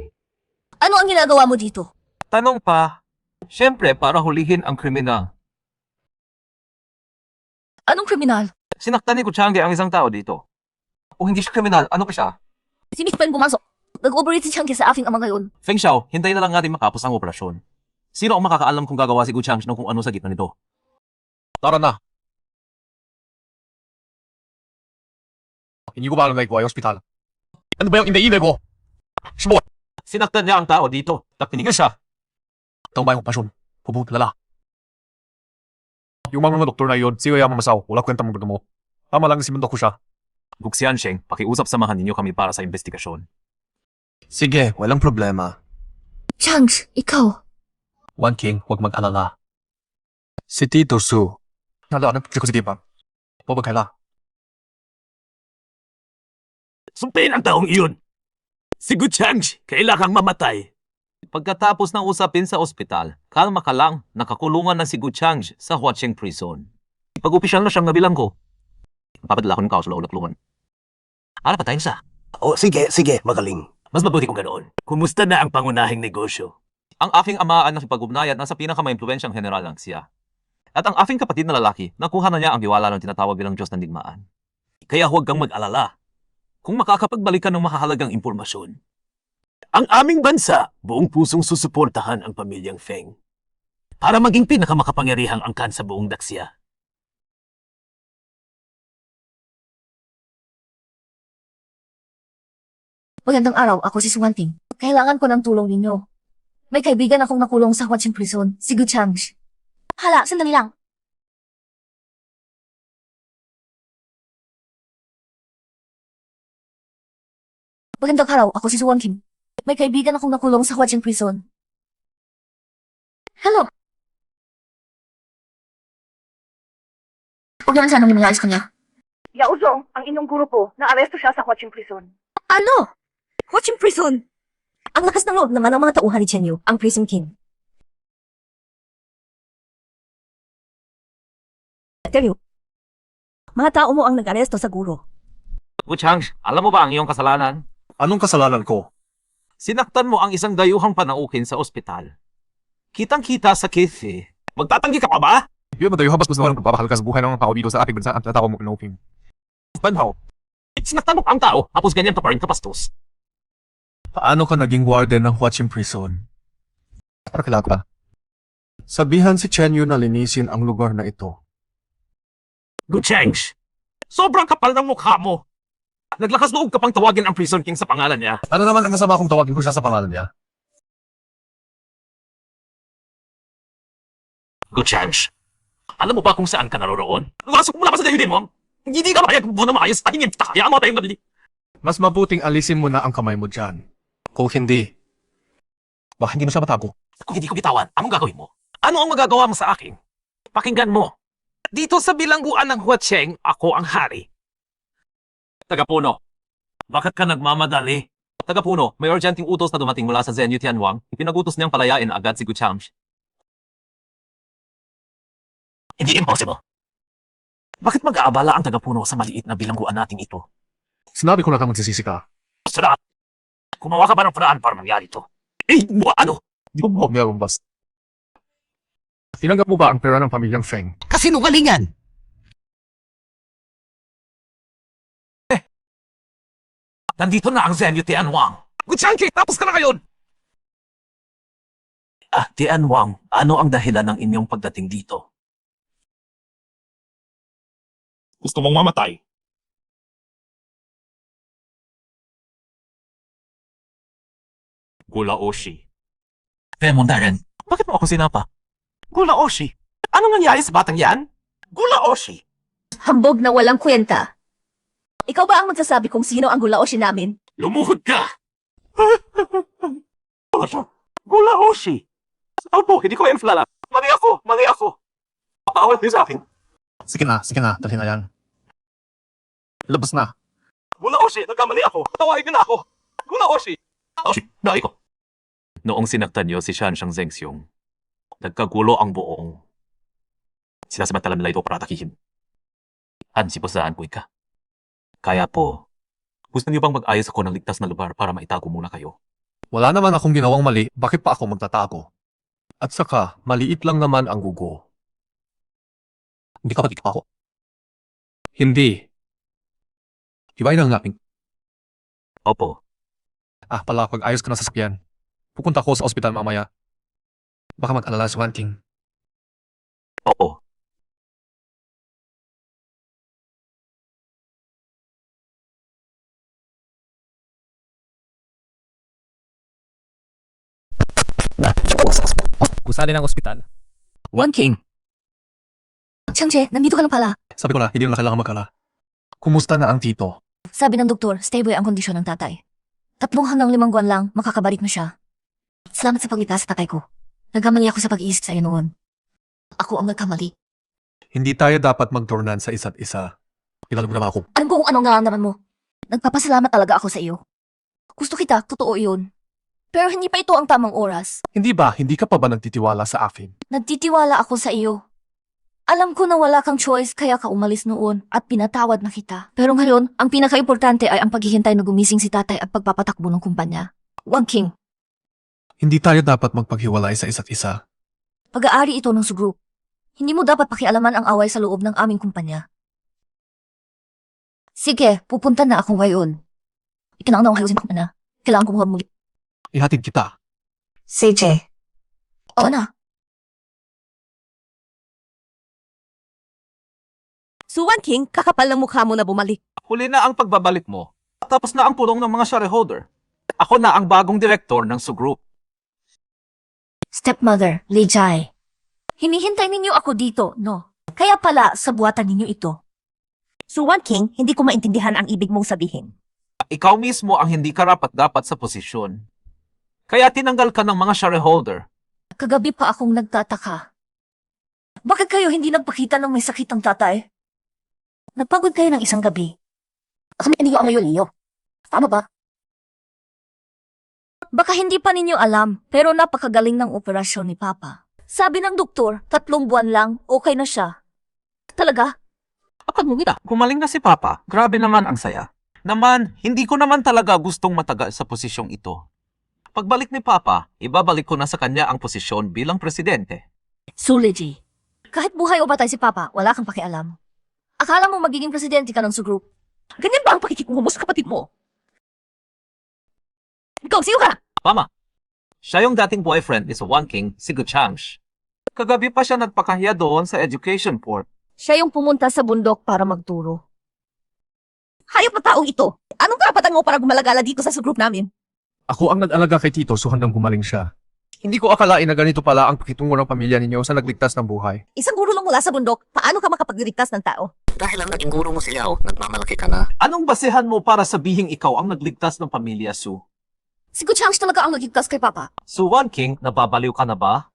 Ano ang ginagawa mo dito? Tanong pa. Siyempre, para hulihin ang kriminal. Anong kriminal? Sinaktan ni Gu Changji ang isang tao dito. O hindi siya kriminal, ano pa siya? Si Miss Pen pumasok. Nag-operate si Changji sa aking ama ngayon. Feng Xiao, hintayin na lang natin makapos ang operasyon. Sino ang makakaalam kung gagawa si Gu Changji ng kung ano sa gitna nito? Tara na. Hindi ko ba alam na ikaw ay ospital? Ano ba yung inday-inday ko? Shmot! Sinaktan niya ang tao dito. Tapinigan siya. Taong ba yung pasyon? Pupong talala. Yung mga doktor na yun, siya yung mamasaw. Wala kwenta mong mo. Tama lang si ko siya. Gu Xiansheng, pakiusap samahan ninyo kami para sa investigasyon. Sige, walang problema. Changji, ikaw. One King, huwag mag-alala. Si Tito Su. Nala, ano ko si Diba? Pabagkaila. Sumpayin ang taong iyon. Si Gu Changji, kailangang mamatay. Pagkatapos ng usapin sa ospital, kalma ka lang, nakakulungan na si Gu Changji sa Huacheng Prison. Pag-opisyal na siyang nabilang ko. Papadala ko ng kaos sa loob na kulungan. Ara pa tayo sa. O sige, magaling. Mas mabuti kung ganoon. Kumusta na ang pangunahing negosyo? Ang aking ama ang nakipag-ugnayan na sa pinakamaimpluwensyang general ng siya. At ang aking kapatid na lalaki, nakuha na niya ang diwala ng tinatawag bilang Diyos ng digmaan. Kaya huwag kang mag-alala. Kung makakapagbalik ka ng mahalagang impormasyon. Ang aming bansa, buong pusong susuportahan ang pamilyang Feng. Para maging pinakamakapangyarihang angkan sa buong daksya. Magandang araw, ako si Swanting. Kailangan ko ng tulong ninyo. May kaibigan akong nakulong sa Huacheng Prison, si Gu Changji. Hala, sandali lang. Magandang araw, ako si Suwon Kim. May kaibigan akong nakulong sa Huacheng Prison. Hello. Huwag naman sanang nangyayari sa kanya. Yao Zhong, ang inyong guro po, na-aresto siya sa Huacheng Prison. Ano? Huacheng Prison? Ang lakas ng loob naman ng mga tauhan ni Chen Yu, ang Prison King. Tell you, mga tao mo ang nag-aresto sa guro. Gu Changji, alam mo ba ang iyong kasalanan? Anong kasalanan ko? Sinaktan mo ang isang dayuhang panaukin sa ospital. Kitang-kita sa cafe. Magtatanggi ka pa ba? Yun, matayo habas gusto naman magpapahal ka sa buhay ng mga tao dito sa ating bansa at natao mo inoping. Banhaw, Sinaktan mo ang tao, tapos ganyan ka pa rin kapastos. paano ka naging warden ng Huacheng Prison? Para kilala. Sabihan si Chen Yu na linisin ang lugar na ito. Gu Changji, Sobrang kapal ng mukha mo. Naglakas loob ka pang tawagin ang Prison King sa pangalan niya. Ano naman ang masama kung tawagin ko siya sa pangalan niya? Gu Changji, alam mo ba kung saan ka naroroon? Lasok mo na ba sa dayunin mo? Hindi ka kaya kung buo na maayos, tahingin kita, kaya mo tayong nabili. Mas mabuting alisin mo na ang kamay mo dyan. Kung hindi, baka hindi mo siya matago. Kung hindi ko bitawan, anong gagawin mo? Ano ang magagawa mo sa akin? Pakinggan mo. Dito sa bilangguan ng Huacheng, ako ang hari. Tagapuno. Bakit ka nagmamadali? Tagapuno, may urgenting utos na dumating mula sa Zhenyu Tianwang. Ipinagutos niyang palayain agad si Gu Changsh. Hindi impossible. Bakit mag-aabala ang tagapuno sa maliit na bilangguan nating ito? Sinabi ko na kang magsisisi ka. Sarap! Kumawa ka ba ng paraan para mangyari ito? Eh, ano? Di ba meron basta? Tinanggap mo ba ang pera ng pamilyang Feng? Kasinungalingan! Nandito na ang Zhenyu Tianwang. Guchanki, tapos ka na ngayon! Tianwang, ano ang dahilan ng inyong pagdating dito? Gusto mong mamatay? Gula Oshi. Demon Darren, bakit mo ako sinapa? Gula Oshi, anong nangyari sa batang yan? Gula Oshi! Hambog na walang kwenta. Ikaw ba ang magsasabi kung sino ang gulaoshi namin? Lumuhod ka! Wala siya. Gula Oshi! Opo, hindi ko yan flala. Mali ako. Pakawal din sa akin. Sige na, dali na yan. Labas na. Gula Oshi, nagkamali ako. Tawagin niyo na ako. Gula Oshi! Oshi, nai ko. Noong sinaktan niyo si Shan Shang Zengxiong, nagkagulo ang buong. Sinasamantala nila ito para atakihin. Ansipasaan po ka. Kaya po, gusto niyo bang mag-ayos ako ng ligtas na lugar para maitago muna kayo? Wala naman akong ginawang mali, bakit pa ako magtatago? At saka, maliit lang naman ang gugo. Hindi ka patik pa ako? Hindi. Hiwain lang natin. Opo, Pala, pag ayos ka na sa sasakyan. Pupunta ko sa ospital mamaya. Baka mag-alala si Wanting. oo. Kusali ng ospital. One King. Changje, nandito ka lang pala. Sabi ko na, hindi na kailangan magkala. Kumusta na ang tito? Sabi ng doktor, stable ang kondisyon ng tatay. 3 hanggang 5 buwan lang, makakabalik na siya. Salamat sa pagligtas sa tatay ko. Nagkamali ako sa pag-iisip sa iyo noon. Ako ang nagkamali. Hindi tayo dapat magturnan sa isa't isa. Kilala mo naman ako. Alam ko kung anong nararamdaman mo. Nagpapasalamat talaga ako sa iyo. Gusto kita, totoo yun. Pero hindi pa ito ang tamang oras. Hindi ba, hindi ka pa ba nagtitiwala sa akin? Nagtitiwala ako sa iyo. Alam ko na wala kang choice kaya ka umalis noon at pinatawad na kita. Pero ngayon, ang pinaka-importante ay ang paghihintay na gumising si tatay at pagpapatakbo ng kumpanya. Wang King, Hindi tayo dapat magpaghiwalay sa isa't isa. pag-aari ito ng Sugroup. Hindi mo dapat pakialaman ang away sa loob ng aming kumpanya. Sige, pupunta na ako ngayon. Ikinang na ayusin ko na. Kailangan ko muli. Ihatid kita. CJ. Oo na. Suwan King, kakapal ng mukha mo na bumalik. Huli na ang pagbabalik mo. Tapos na ang pulong ng mga shareholder. Ako na ang bagong direktor ng Sugroup. Stepmother, Li Jai. Hinihintay ninyo ako dito, no? Kaya pala, sa buwatan ninyo ito. Suwan King, hindi ko maintindihan ang ibig mong sabihin. Ikaw mismo ang hindi karapat-dapat sa posisyon. Kaya tinanggal ka ng mga shareholder. Kagabi pa akong nagtataka. Bakit kayo hindi nagpakita ng may sakit ang tatay? Nagpagod kayo ng isang gabi. Kami ninyo ang layo-liyo. Tama ba? Baka hindi pa ninyo alam, pero napakagaling ng operasyon ni Papa. Sabi ng doktor, 3 buwan lang, okay na siya. Talaga? Akad mo kita. Gumaling na si Papa. Grabe naman ang saya. Naman, hindi ko naman talaga gustong matagal sa posisyong ito. Pagbalik ni Papa, ibabalik ko na sa kanya ang posisyon bilang presidente. Suleji. Kahit buhay o patay si Papa, wala kang pakialam. Akala mo magiging presidente ka ng Sugroup. Ganyan ba ang pakikitungo mo sa kapatid mo? Ikaw, sino ka? Mama, siya yung dating boyfriend ni Wang King, si Gu Changsh. Kagabi pa siya nagpakahiya doon sa education port. Siya yung pumunta sa bundok para magturo. Hayop na taong ito. Anong karapatan mo para gumalagala dito sa Sugroup namin? Ako ang nag-alaga kay tito so hanggang gumaling siya. Hindi ko akalain na ganito pala ang pakitungo ng pamilya ninyo sa nagligtas ng buhay. Isang guro lang mula sa bundok, paano ka makapagligtas ng tao? Dahil ang naging guro mo si Yao, nagmamalaki ka na. Anong basehan mo para sabihing ikaw ang nagligtas ng pamilya, Su? Si Guchang talaga ang nagigtas kay Papa. Su Wan King, nababaliw ka na ba?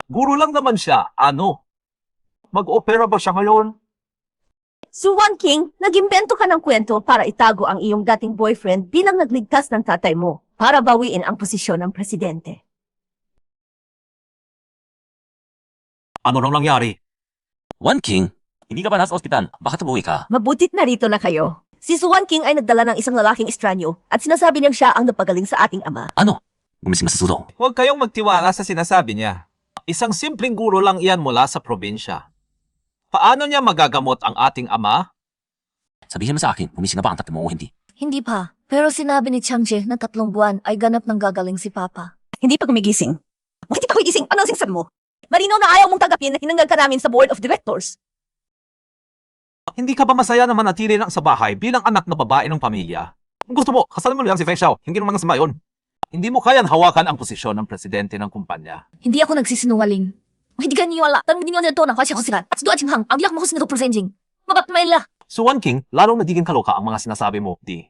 Guro lang naman siya, ano? Mag-opera ba siya ngayon? Su Wan King, nag-imbento ka ng kwento para itago ang iyong dating boyfriend bilang nagligtas ng tatay mo para bawiin ang posisyon ng presidente. Ano nang nangyari? Wan King, hindi ka ba nasa ospital? Bakit umuwi ka? Mabutit narito na kayo. Si Su Wan King ay nagdala ng isang lalaking estranyo at sinasabi niyang siya ang napagaling sa ating ama. Ano? Gumising na sa sulong. Huwag kayong magtiwala sa sinasabi niya. Isang simpleng guro lang iyan mula sa probinsya. Paano niya magagamot ang ating ama? Sabihin mo sa akin, gumising na ba ang tatay mo o hindi? Hindi pa, pero sinabi ni Changje na 3 buwan ay ganap ng gagaling si Papa. Hindi pa gumigising. Bakit pa gumigising? Ano ang sinasabi mo? Marino na ayaw mong tagapin na tinanggal ka namin sa board of directors. Hindi ka ba masaya na manatili lang sa bahay bilang anak na babae ng pamilya? Kung gusto mo, kasalan mo lang si Feng Xiao. Hindi naman sa mayon. Hindi mo kayang hawakan ang posisyon ng presidente ng kumpanya. Hindi ako nagsisinungaling. Hindi ka niwala. Tanong din niyo nito ng kasi ako sila. At doon Hang, ang diyak mo ko sinito presenting. Mabat maila. So Wan King, lalong nagiging kaloka ang mga sinasabi mo, di?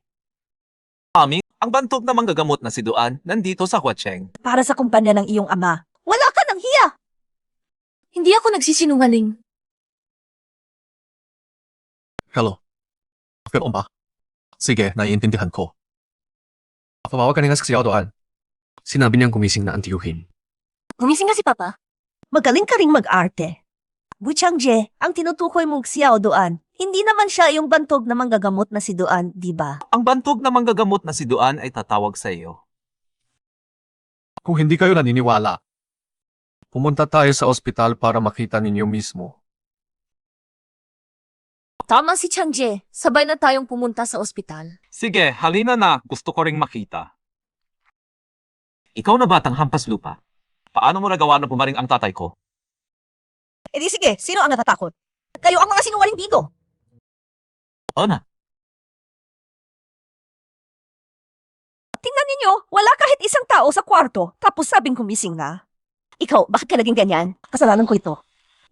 Ami, ang bantog na manggagamot na si Duan nandito sa Huacheng. Para sa kumpanya ng iyong ama. Wala ka ng hiya. Hindi ako nagsisinungaling. Hello. Ganoon ba? Sige, naiintindihan ko. Papawag ka na nga sa Xiao Duan. Sinabi niyang gumising na ang tiyuhin. Gumising nga si Papa. Magaling ka ring mag-arte. Bu Changje, ang tinutukoy mong Xiao Duan, hindi naman siya yung bantog na manggagamot na si Duan, di ba? Ang bantog na manggagamot na si Duan ay tatawag sa iyo. Kung hindi kayo naniniwala, pumunta tayo sa ospital para makita ninyo mismo. Tama si Changje. Sabay na tayong pumunta sa ospital. Sige, halina na. Gusto ko ring makita. Ikaw na batang hampas lupa. Paano mo nagawa na pumaring ang tatay ko? E di sige, sino ang natatakot? Kayo ang mga sinungaling dito. Oo na. Tingnan ninyo, wala kahit isang tao sa kwarto, tapos sabing kumising na. Ikaw, bakit ka naging ganyan? Kasalanan ko ito.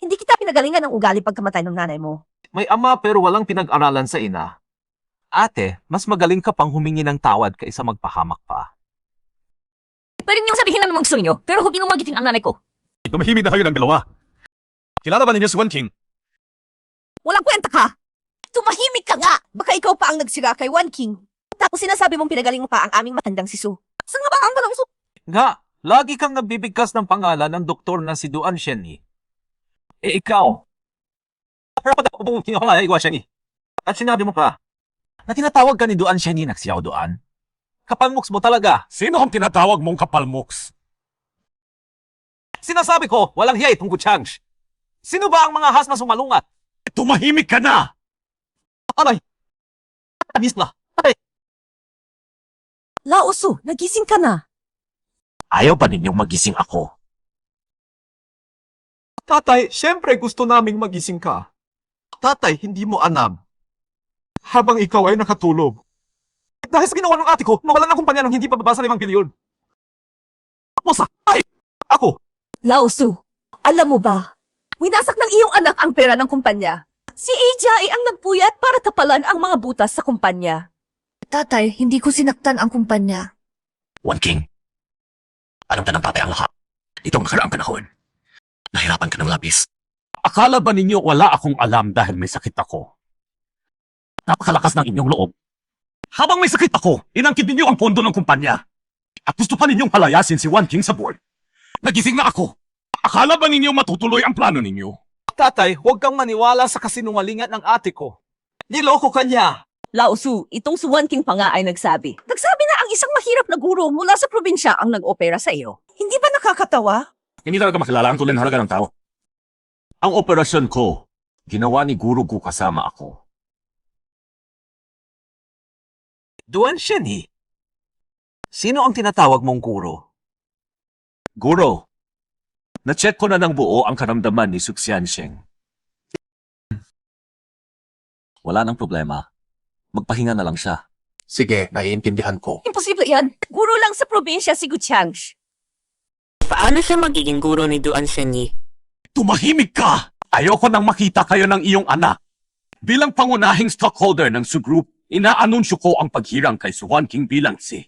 Hindi kita pinagalingan ng ugali pagkamatay ng nanay mo. May ama pero walang pinag-aralan sa ina. Ate, mas magaling ka pang humingi ng tawad kaysa magpahamak pa. Pwede niyong sabihin na namang gusto niyo, pero huwag niyong magiting ang nanay ko. Tumahimik na kayo ng dalawa. Kilala ba ninyo si Wan King? Walang kwenta ka! Tumahimik ka nga! Baka ikaw pa ang nagsira kay Wan King. Tapos sinasabi mong pinagaling mo pa ang aming matandang si Su. Saan nga ba ang tanong Su? Nga, lagi kang nagbibigkas ng pangalan ng doktor na si Duan Shenyi. Eh ikaw, at sinabi mo pa, na tinatawag ka ni Duan Shenyi na Xiao Duan. Kapalmuks mo talaga. Sino ang tinatawag mong kapalmoks? Sinasabi ko, walang hiya itong Guchang. Sino ba ang mga has na sumalungat? Tumahimik ka na! Aray! Abis na! Aray! Lao Su, nagising ka na. Ayaw ba ninyong magising ako? Tatay, syempre gusto naming magising ka. Tatay, hindi mo alam. Habang ikaw ay nakatulog. Dahil sa ginawa ng ate ko, mawalan ng kumpanya ng hindi pa babasa 5 bilyon. Mosa! Ay! Ako! Lao Su, alam mo ba? Winasak ng iyong anak ang pera ng kumpanya. Si Eja ay ang nagpuyat para tapalan ang mga butas sa kumpanya. Tatay, hindi ko sinaktan ang kumpanya. Wan King, alam ka ng tatay ang lahat. Itong nakaraang panahon. Nahirapan ka ng labis. Akala ba ninyo wala akong alam dahil may sakit ako? Napakalakas ng inyong loob. Habang may sakit ako, inangkit ninyo ang pondo ng kumpanya. At gusto pa ninyong palayasin si Wan King sa board. Nagising na ako. Akala ba ninyo matutuloy ang plano ninyo? Tatay, huwag kang maniwala sa kasinungalingan ng ate ko. Niloko ka niya. Lao Su, itong si Wan King pa nga ay nagsabi. Nagsabi na ang isang mahirap na guro mula sa probinsya ang nag-opera sa iyo. Hindi ba nakakatawa? Hindi talaga makilala ang tunay na halaga ng tao. Ang operasyon ko, ginawa ni Guru Gu kasama ako. Duan Shenyi. Sino ang tinatawag mong guro? Guro, na-check ko na ng buo ang karamdaman ni Suxian Sheng. Wala nang problema. Magpahinga na lang siya. Sige, naiintindihan ko. Imposible yan. Guro lang sa probinsya si Guchang. Paano siya magiging guro ni Duan Shenyi? Tumahimik ka! Ayoko nang makita kayo ng iyong anak. Bilang pangunahing stockholder ng Su Group, inaanunsyo ko ang paghirang kay Suwan King bilang si.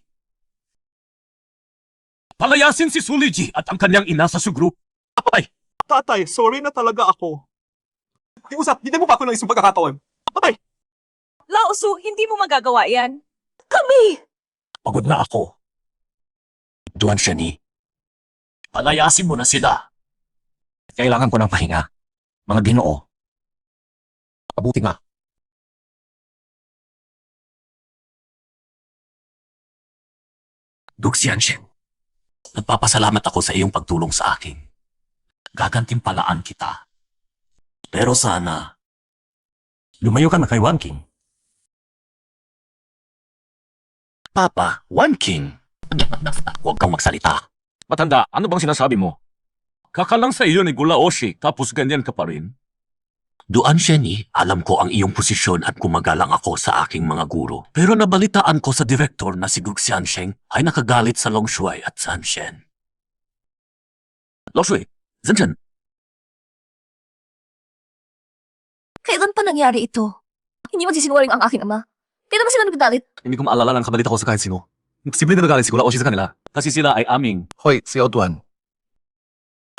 Palayasin si Suliji at ang kanyang ina sa Su Group. Patay! Tatay, sorry na talaga ako. Iusap, hindi mo pa ako ng isang pagkakataon. Patay! Laosu, hindi mo magagawa yan. Kami! Pagod na ako. Duan siya ni. Palayasin mo na sila. Kailangan ko ng pahinga. Mga Ginoo. Mabuti nga. Duxianchen, nagpapasalamat ako sa iyong pagtulong sa akin. Gagantimpalaan kita. Pero sana, lumayo ka na kay Wan King. Papa, Wan King. Huwag kang magsalita. Matanda, ano bang sinasabi mo? Kakalang sa iyo ni Gula Oshi, tapos ganyan ka pa rin? Duan Sheni, alam ko ang iyong posisyon at gumagalang ako sa aking mga guro. Pero nabalitaan ko sa direktor na si Guxian Sheng ay nakagalit sa Long Shuai at San Shen. Long Shui, Zhen Shen, Kailan pa nangyari ito? Hindi magsisinungaling ang aking ama. Kaya naman sila nagdalit. Hindi ko maalala ng kabalita ko sa kahit sino. Posible na nagalit si Gula Oshi sa kanila. kasi sila ay aming Hoy, si Otuan.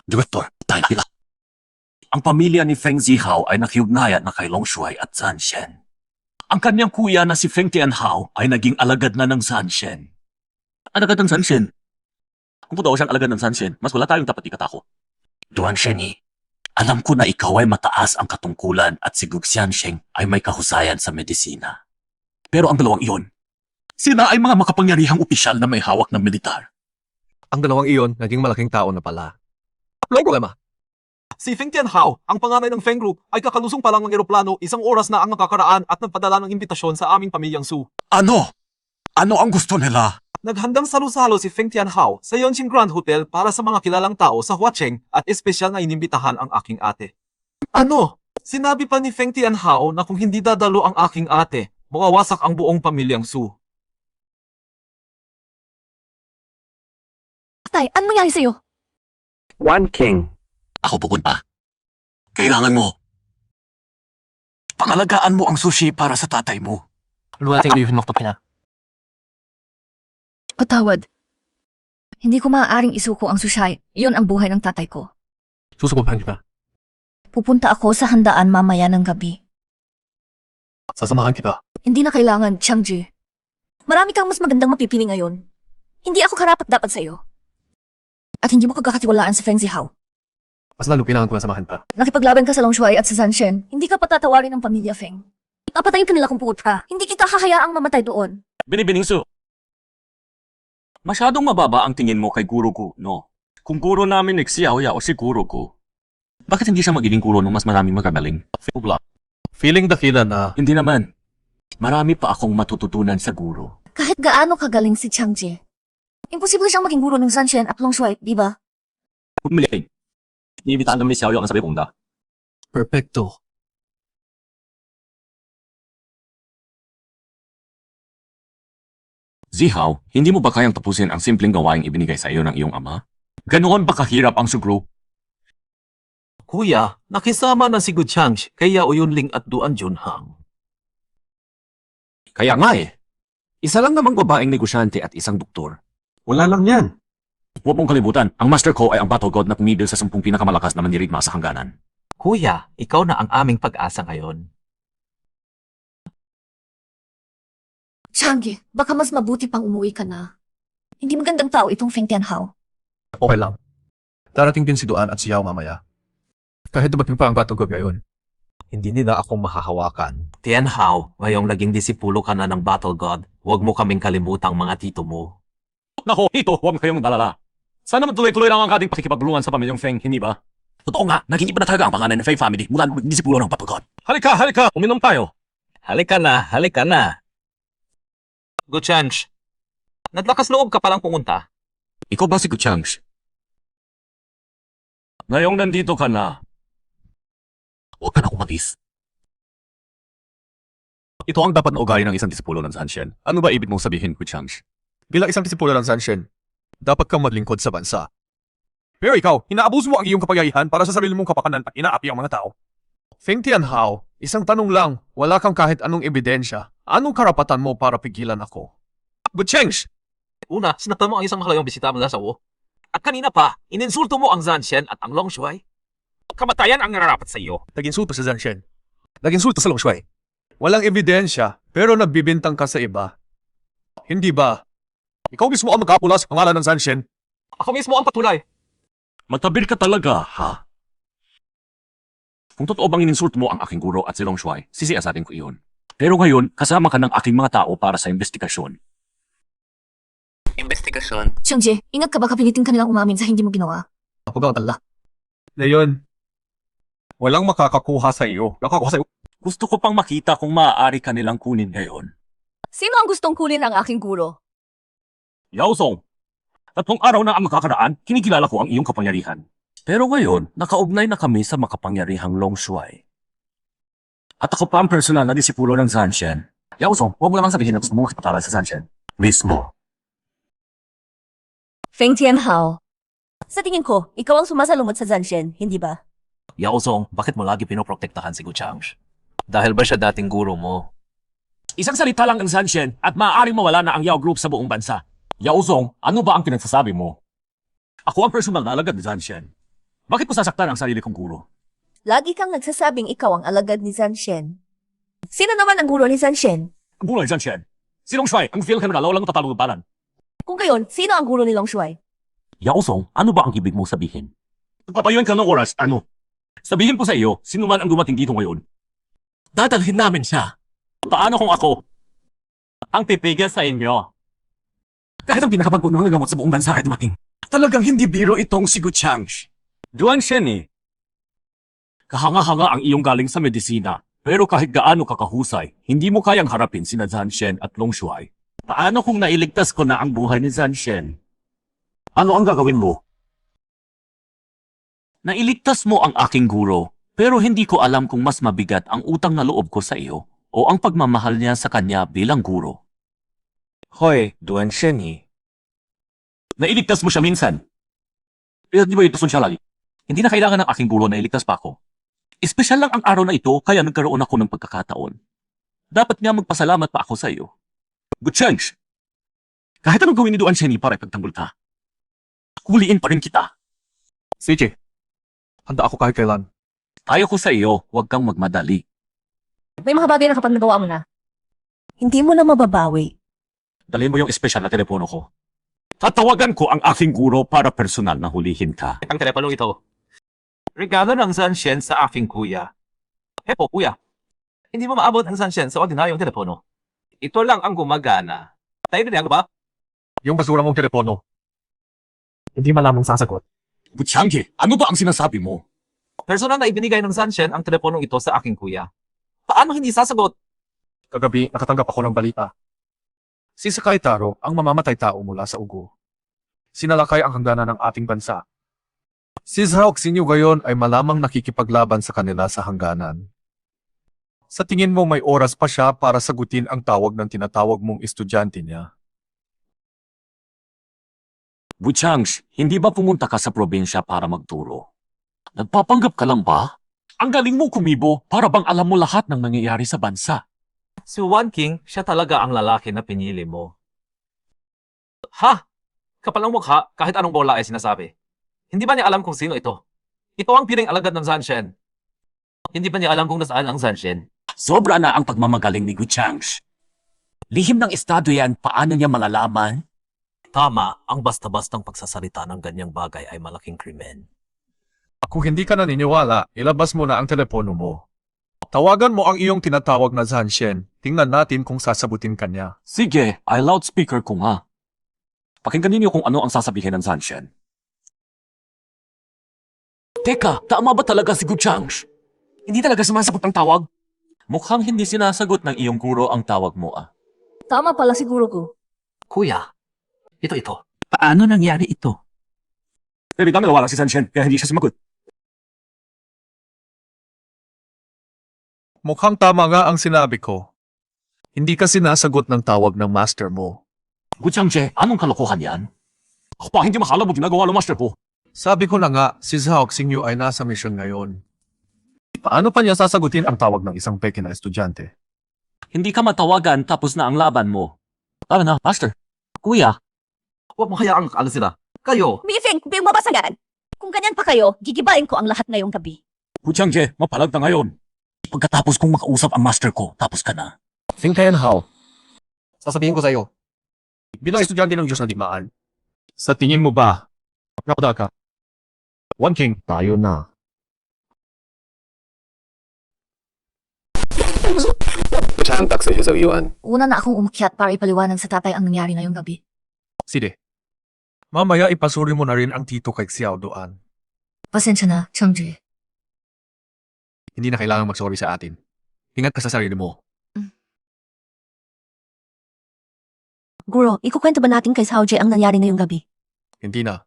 direktor. Dahil nila. Ang pamilya ni Feng Zihao ay nakiugnayan na kay Long Shuai at San Shen. Ang kanyang kuya na si Feng Tianhao ay naging alagad na ng San Shen. Alagad ng San Shen? Kung totoo siyang alagad ng San Shen, mas wala tayong dapat ikatako. Duan Sheni, alam ko na ikaw ay mataas ang katungkulan at si Guxian Sheng ay may kahusayan sa medisina. Pero ang dalawang iyon, sila ay mga makapangyarihang opisyal na may hawak ng militar. Ang dalawang iyon, naging malaking tao na pala. Walang problema. Si Feng Tianhao, ang panganay ng Feng Group, ay kakalusong pa lang ng eroplano 1 oras na ang nakakaraan at nagpadala ng imbitasyon sa aming pamilyang Su. Ano? Ano ang gusto nila? Naghandang salo-salo si Feng Tianhao sa Yonqing Grand Hotel para sa mga kilalang tao sa Huacheng at espesyal na inimbitahan ang aking ate. Ano? Sinabi pa ni Feng Tianhao na kung hindi dadalo ang aking ate, mawawasak ang buong pamilyang Su. Tay, ano nangyari sa'yo? One King. Ako pupunta. Kailangan mo. Pangalagaan mo ang sushi para sa tatay mo. Luwating uyuhin mo na. Patawad. Hindi ko maaaring isuko ang sushay. Iyon ang buhay ng tatay ko. Susukupan kita. Pupunta ako sa handaan mamaya ng gabi. Sasamahan kita. Hindi na kailangan, Changji. Marami kang mas magandang mapipili ngayon. Hindi ako karapat dapat sa'yo. At hindi mo kagkakatiwalaan sa Feng Zihao. Mas lalo kailangan ko na samahan pa. Nakipaglaban ka sa Long Shuai at sa San Shen. Hindi ka patatawarin ng pamilya Feng. Papatayin ka nila kung puot ka. Hindi kita hahayaang mamatay doon. Binibining Su. Masyadong mababa ang tingin mo kay guro ko, no? Kung guro namin ni Xiaoya o si guro ko, bakit hindi siya magiging guro ng mas maraming magagaling? Ubla. Feeling dakila na Hindi naman. Marami pa akong matututunan sa guro. Kahit gaano kagaling si Changji, imposible siyang maging guro ng San Shen at Long Shuai, di ba? Umili. Iibitaan kami ni Xiaoya ang sabi kong da. perfecto. Zihao, hindi mo ba kayang tapusin ang simpleng gawaing ibinigay sa iyo ng iyong ama? Ganoon ba kahirap ang sugro? Kuya, nakisama na si Guchang kaya Uyunling at Duan Junhang. Kaya nga eh. Isa lang namang babaeng negosyante at isang doktor. Wala lang yan. Huwag mong kalimutan, ang master ko ay ang battle god na pumigil sa 10 pinakamalakas na mandirigma sa hangganan. Kuya, ikaw na ang aming pag-asa ngayon. Changji, baka mas mabuti pang umuwi ka na. Hindi magandang tao itong Feng Tianhao. Okay lang. Darating din si Duan at si Yao mamaya. Kahit dumating pa ang Battle God ngayon. Hindi nila akong mahahawakan. Tianhao, ngayong naging disipulo ka na ng Battle God, huwag mo kaming kalimutang mga tito mo. Nako, ito, huwag kayong dalala. Sana matuloy-tuloy lang ang ating pakikipaglungan sa pamilyang Feng, hindi ba? Totoo nga, naging iba na talaga ang pangalan ng Feng family mula nung disipulo ng Battle God. Halika, halika, uminom tayo. Halika na, halika na. Guchang, naglakas loob ka palang pumunta. Ikaw ba si Guchangs? Ngayong nandito ka na, huwag ka na umalis. Ito ang dapat na ugali ng isang disipulo ng Sanshen. Ano ba ibig mong sabihin, Guchangs? Bilang isang disipulo ng Sanshen, dapat kang maglingkod sa bansa. Pero ikaw, inaabuso mo ang iyong kapangyarihan para sa sarili mong kapakanan at inaapi ang mga tao. Feng Tianhao, isang tanong lang, wala kang kahit anong ebidensya. Anong karapatan mo para pigilan ako? Butchengs! Una, sinaktan mo ang isang makalayong bisita mula sa Wu. At kanina pa, ininsulto mo ang Zanshen at ang Longshuai. Kamatayan ang nararapat sa iyo. Nag-insulto sa Zanshen. Nag-insulto sa Longshuai. Walang ebidensya, pero nagbibintang ka sa iba. Hindi ba? Ikaw mismo ang magkapula sa pangalan ng Zanshen. Ako mismo ang patunay. Matabir ka talaga, ha? Kung totoo bang ininsulto mo ang aking guro at si Long Shuai, sisiyasatin ko iyon. Pero ngayon, kasama ka ng aking mga tao para sa investigasyon. Investigasyon. Xiangje, ingat ka baka pilitin ka nilang umamin sa hindi mo ginawa. Ako bang tala? Leon, walang makakakuha sa iyo. Nakakuha sa iyo. Gusto ko pang makita kung maaari ka nilang kunin ngayon. Sino ang gustong kunin ang aking guro? Yao Song, 3 araw na ang makakaraan, kinikilala ko ang iyong kapangyarihan. Pero ngayon, nakaugnay na kami sa makapangyarihang Long Shuai. At ako pa ang personal na disipulo ng Zanshen. Yao Song, huwag mo lamang sabihin na gusto mo makipagtala sa Zanshen. Mismo. Feng Tianhao. Sa tingin ko, ikaw ang sumasalungat sa Zanshen, hindi ba? Yao Song, bakit mo lagi pinoprotektahan si Gu Changsh? Dahil ba siya dating guro mo? Isang salita lang ang Zanshen at maaaring mawala na ang Yao Group sa buong bansa. Yao Song, ano ba ang pinagsasabi mo? Ako ang personal na alagad ni Zanshen. Bakit mo sasaktan ang sarili kong guro? Lagi kang nagsasabing ikaw ang alagad ni Zanshen. Sino naman ang guro ni Zanshen? Ang guro ni Zanshen. Si Long Shuai, ang field general, walang tatalong balan. Kung gayon, sino ang guro ni Longshuai? Yao Song, ano ba ang ibig mong sabihin? Papayuan ka ng oras, ano? Sabihin ko sa iyo, sino man ang dumating dito ngayon. Dadalhin namin siya. Paano kung ako? Ang pipigil sa inyo. Kahit ang pinakapagpunong gamot sa buong bansa ay dumating. Talagang hindi biro itong si Gu Changsh. Duan Shen eh. Kahanga-hanga ang iyong galing sa medisina. Pero kahit gaano kakahusay, hindi mo kayang harapin sina Zanshen at Long Shuai. Paano kung nailigtas ko na ang buhay ni Zanshen? Ano ang gagawin mo? Nailigtas mo ang aking guro, pero hindi ko alam kung mas mabigat ang utang na loob ko sa iyo o ang pagmamahal niya sa kanya bilang guro. Hoy, Duan Shen. Nailigtas mo siya minsan. Pero di ba ito siya lagi? Hindi na kailangan ng aking guro na iligtas pa ako. Espesyal lang ang araw na ito kaya nagkaroon ako ng pagkakataon. Dapat nga magpasalamat pa ako sa iyo. Good chance. Kahit anong gawin ni Duan Shen para ipagtanggol ka, huliin pa rin kita. Sige, handa ako kahit kailan. Ayaw ko sa iyo, huwag kang magmadali. May mga bagay na kapag nagawa mo na. Hindi mo na mababawi. Dalhin mo yung espesyal na telepono ko. Tatawagan ko ang aking guro para personal na hulihin ka. Ang telepono ito. Regalo ng Zanshen sa aking kuya. Hepo, kuya. Hindi mo maabot ang Zanshen sa ordinaryong telepono. Ito lang ang gumagana. Tayo rin ba? Yung basura mong telepono. Hindi malamang sasagot. Butchangge, ano ba ang sinasabi mo? Personal na ibinigay ng Zanshen ang teleponong ito sa aking kuya. Paano hindi sasagot? Kagabi, nakatanggap ako ng balita. Si Sakai Taro ang mamamatay tao mula sa ugo. Sinalakay ang hangganan ng ating bansa. Si Zhao Xinyu gayon ay malamang nakikipaglaban sa kanila sa hangganan. Sa tingin mo may oras pa siya para sagutin ang tawag ng tinatawag mong estudyante niya? Butchangge, hindi ba pumunta ka sa probinsya para magturo? Nagpapanggap ka lang ba? Ang galing mo kumibo para bang alam mo lahat ng nangyayari sa bansa. Si Wan King, siya talaga ang lalaki na pinili mo. Ha? Kapal ang mukha kahit anong bola ay sinasabi. Hindi ba niya alam kung sino ito? Ito ang piling alagad ng Zanshen. Hindi ba niya alam kung nasaan ang Zanshen? Sobra na ang pagmamagaling ni Gu Changsh. Lihim ng estado yan, paano niya malalaman? Tama, ang basta-bastang pagsasalita ng ganyang bagay ay malaking krimen. Kung hindi ka naniniwala, ilabas mo na ang telepono mo. Tawagan mo ang iyong tinatawag na Zanshen. Tingnan natin kung sasabutin ka niya. Sige, ay loudspeaker ko nga. Pakinggan ninyo kung ano ang sasabihin ng Zanshen. Teka, tama ba talaga si Gu Changsh? Hindi talaga sumasagot ang tawag? Mukhang hindi sinasagot ng iyong guro ang tawag mo ah. Tama pala siguro ko. Kuya, ito. Paano nangyari ito? Pero biglang nawala si Zanshen kaya hindi siya sumagot. Mukhang tama nga ang sinabi ko. Hindi ka sinasagot ng tawag ng master mo. Gu Changje, anong kalokohan yan? Ako pa hindi makala mo ginagawa ng master po. Sabi ko na nga, si Zhao Xinyu ay nasa misyon ngayon. Paano pa niya sasagutin ang tawag ng isang peke na estudyante? Hindi ka matawagan tapos na ang laban mo. Tama na, Master. Kuya, Huwag mo hayaang kaala sila. Kayo, Mifeng, hindi mo mabasagan. Kung ganyan pa kayo, gigibain ko ang lahat ngayong gabi. Gu Qiangje, mapalag na ngayon. Pagkatapos kong makausap ang master ko, tapos ka na. Feng Tianhao, sasabihin ko sa iyo, bilang estudyante ng Diyos na digmaan, sa tingin mo ba, napaka ka? One King, tayo na. Una na akong umakyat para ipaliwanag sa tatay ang nangyari ngayong gabi. Sige. Mamaya ipasuri mo na rin ang tito kay Xiao Duan. Pasensya na, Changji. Hindi na kailangan mag-sorry sa atin. Ingat ka sa sarili mo. Guro, ikukwento ba natin kay Xiaojie ang nangyari ngayong gabi? Hindi na.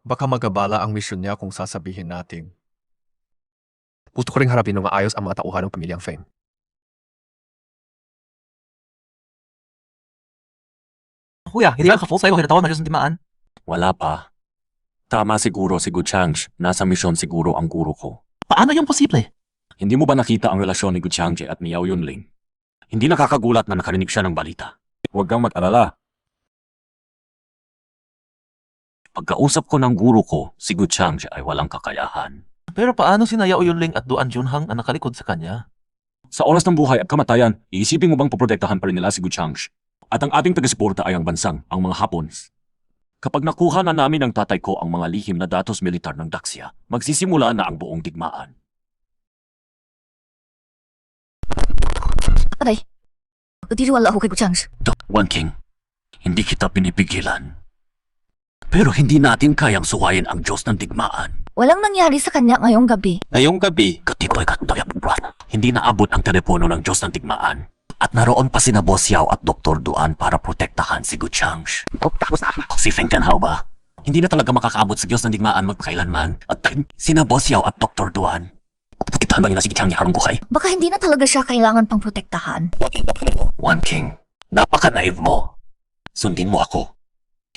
Baka magabala ang misyon niya kung sasabihin natin. Gusto ko ring harapin ng maayos ang mga tauhan ng pamilyang Feng. kuya, hindi ba ka-full sa'yo kinatawan ng Diyos ng timaan? Wala pa. Tama siguro si Gu Changje. Nasa misyon siguro ang guro ko. Paano yung posible? Hindi mo ba nakita ang relasyon ni Gu Changje at ni Yao Yunling? Hindi nakakagulat na nakarinig siya ng balita. Huwag kang mag-alala. Pagkausap ko ng guro ko, si Gu Changje ay walang kakayahan. Pero paano si Yao Yunling at Duan Junhang ang nakalikod sa kanya? Sa oras ng buhay at kamatayan, iisipin mo bang poprotektahan pa rin nila si Gu Changje? At ang ating taga-suporta ay ang bansang, ang mga Hapons. Kapag nakuha na namin ng tatay ko ang mga lihim na datos militar ng Daxia, magsisimula na ang buong digmaan. Aray, utiriwala ako kay Guchang's. One King, hindi kita pinipigilan. Pero hindi natin kayang suwayin ang Diyos ng digmaan. Walang nangyari sa kanya ngayong gabi. Ngayong gabi, katipoy katoyak brad, hindi naabot ang telepono ng Diyos ng digmaan. At naroon pa sina Boss Yao at Dr. Duan para protektahan si Gu Changje. Tapos na si Feng Tianhao ba? Hindi na talaga makakaabot sa Diyos ng digmaan magkailanman. At sina Boss Yao at Dr. Duan. Pupukitan ba nila si Gu Changje harong buhay? Baka hindi na talaga siya kailangan pang protektahan. One King, napaka-naive mo. Sundin mo ako.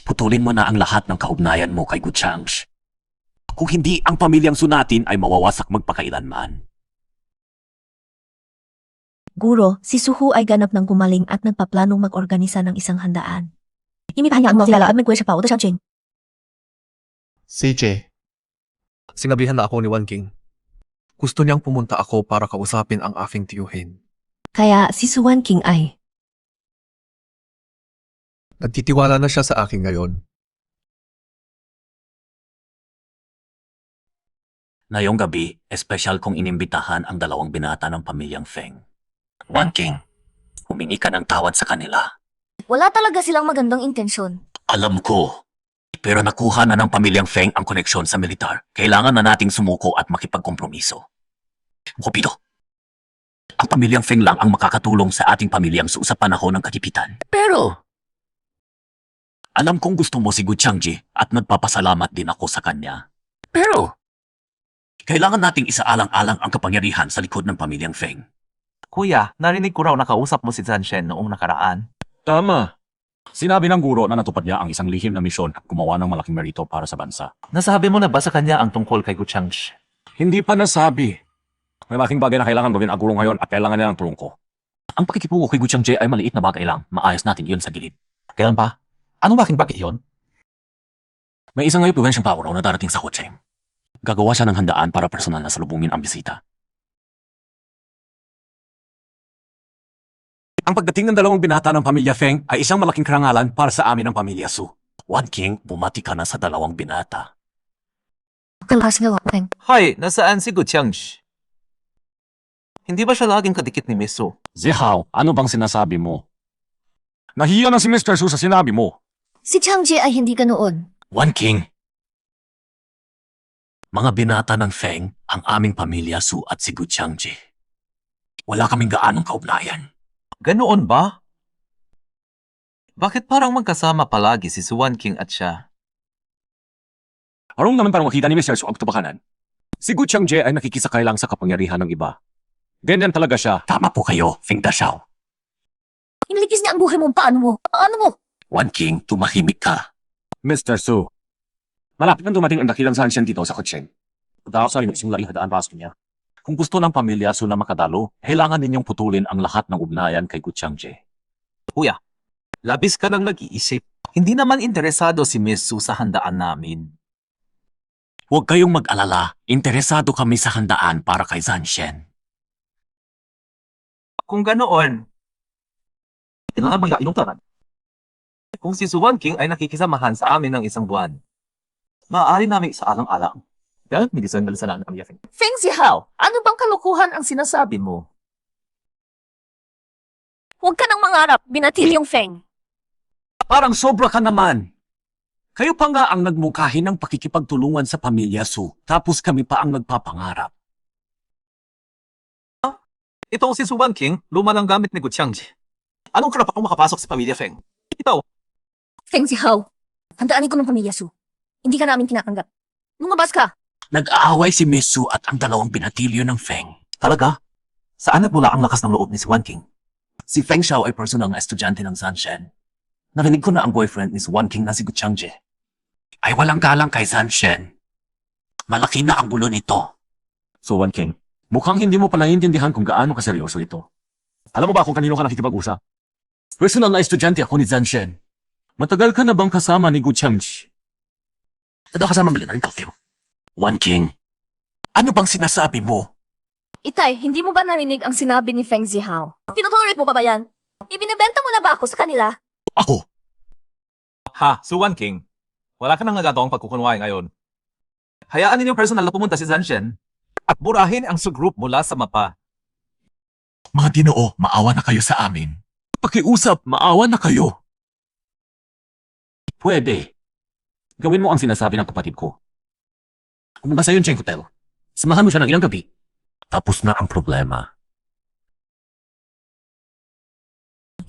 Putulin mo na ang lahat ng kaugnayan mo kay Gu Changje. Kung hindi, ang pamilyang Sunatin ay mawawasak magpakailanman. Guro, si Suhu ay ganap ng gumaling at nagpaplanong mag-organisa ng isang handaan. Imipanya ang mga kilala at magkwesa pa o Changcheng. CJ. Sinabihan na ako ni One King. Gusto niyang pumunta ako para kausapin ang aking tiyuhin. Kaya si Suwan King ay... Nagtitiwala na siya sa akin ngayon. Ngayong gabi, espesyal kong inimbitahan ang dalawang binata ng pamilyang Feng. One King, humingi ka ng tawad sa kanila. Wala talaga silang magandang intensyon. Alam ko. Pero nakuha na ng pamilyang Feng ang koneksyon sa militar. Kailangan na nating sumuko at makipagkompromiso. Kupido, ang pamilyang Feng lang ang makakatulong sa ating pamilyang sa panahon ng kagipitan. Pero, alam kong gusto mo si Gu Changje at nagpapasalamat din ako sa kanya. Pero, kailangan nating isaalang-alang ang kapangyarihan sa likod ng pamilyang Feng. Kuya, narinig ko raw nakausap mo si Zhan Shen noong nakaraan. Tama. Sinabi ng guro na natupad niya ang isang lihim na misyon at gumawa ng malaking merito para sa bansa. Nasabi mo na ba sa kanya ang tungkol kay Gu Changje? Hindi pa nasabi. May malaking bagay na kailangan gawin ang guro ngayon at kailangan niya ng tulong ko. Ang pakikipungo kay Gu Changje ay maliit na bagay lang. Maayos natin iyon sa gilid. Kailan pa? Anong baking bakit yun? May isang influential power raw na darating sa Huacheng. Gagawa siya ng handaan para personal na salubungin ang bisita. Ang pagdating ng dalawang binata ng pamilya Feng ay isang malaking karangalan para sa amin ng pamilya Su. One King, bumati ka na sa dalawang binata. Kalkas nga Feng. Hoy, nasaan si Gu Changje? Hindi ba siya laging kadikit ni Miss Su? Zihao, ano bang sinasabi mo? Nahiya na si Mr. Su sa sinabi mo. Si Changji ay hindi ganoon. One King. Mga binata ng Feng, ang aming pamilya Su at si Gu Changje. Wala kaming gaanong kaugnayan. Ganoon ba? Bakit parang magkasama palagi si Suwan King at siya? Arong naman parang makita ni Mr. Su ang tubahanan. Si Gu Changje ay nakikisakay lang sa kapangyarihan ng iba. Ganyan talaga siya. Tama po kayo, Feng Dashao. Iniligis niya ang buhay mo. Paano mo? Paano mo? One King, tumahimik ka. Mr. Su, malapit nang dumating ang dakilang Zhan Shen dito sa Huacheng. Punta ako sa rin simula ihadaan pasok niya. Kung gusto ng pamilya Su na makadalo, kailangan ninyong putulin ang lahat ng ugnayan kay Gu Changje. Kuya, labis ka nang nag-iisip. Hindi naman interesado si Miss Su sa handaan namin. Huwag kayong mag-alala, interesado kami sa handaan para kay Zanshen. Kung ganoon, kailangan bang inungtaran? Kung si Suwan King ay nakikisamahan sa amin ng isang buwan, maaari namin isaalang-alang. Dahil hindi sa nalasanan ng Yafeng. Feng Zihao, ano bang kalukuhan ang sinasabi mo? Huwag ka nang mangarap, binatil yung Feng. Parang sobra ka naman. Kayo pa nga ang nagmukhahin ng pakikipagtulungan sa pamilya Su, tapos kami pa ang nagpapangarap. Itong si Suwan King, luma ng gamit ni Gu Changji. Anong karapatang makapasok sa pamilya Feng? Ikaw, Feng Zihao, handaanin ko ng pamilya Su. Hindi ka namin kinakanggap. Lumabas ka! Nag-aaway si Miss Su at ang dalawang binatilyo ng Feng. talaga? Saan nagmula ang lakas ng loob ni Suwan King? Si Feng Xiao ay personal na estudyante ng Zanshen. Narinig ko na ang boyfriend ni Suwan King na si Gu Changje ay walang galang kay Zanshen. Malaki na ang gulo nito. Suwan King, mukhang hindi mo pa naiintindihan kung gaano kaseryoso ito. Alam mo ba kung kanino ka nakikipag-usap? Personal na estudyante ako ni Zanshen. Matagal ka na bang kasama ni Gu Changji? Ito kasama mali na rin kayo. Wan King, ano bang sinasabi mo? Itay, hindi mo ba narinig ang sinabi ni Feng Zihao? Tinutuloy mo pa ba yan? Ibinibenta mo na ba ako sa kanila? Ako? Ha, Suwan King. Wala ka nang nagagawang pagkukunway ngayon. Hayaan ninyong personal na pumunta si Zanshen at burahin ang subgroup mula sa mapa. Mga Ginoo, maawa na kayo sa amin. Pakiusap, maawa na kayo. Pwede. Gawin mo ang sinasabi ng kapatid ko. Pumunta sa Yuncheng Hotel. Samahan mo siya ng ilang gabi. Tapos na ang problema.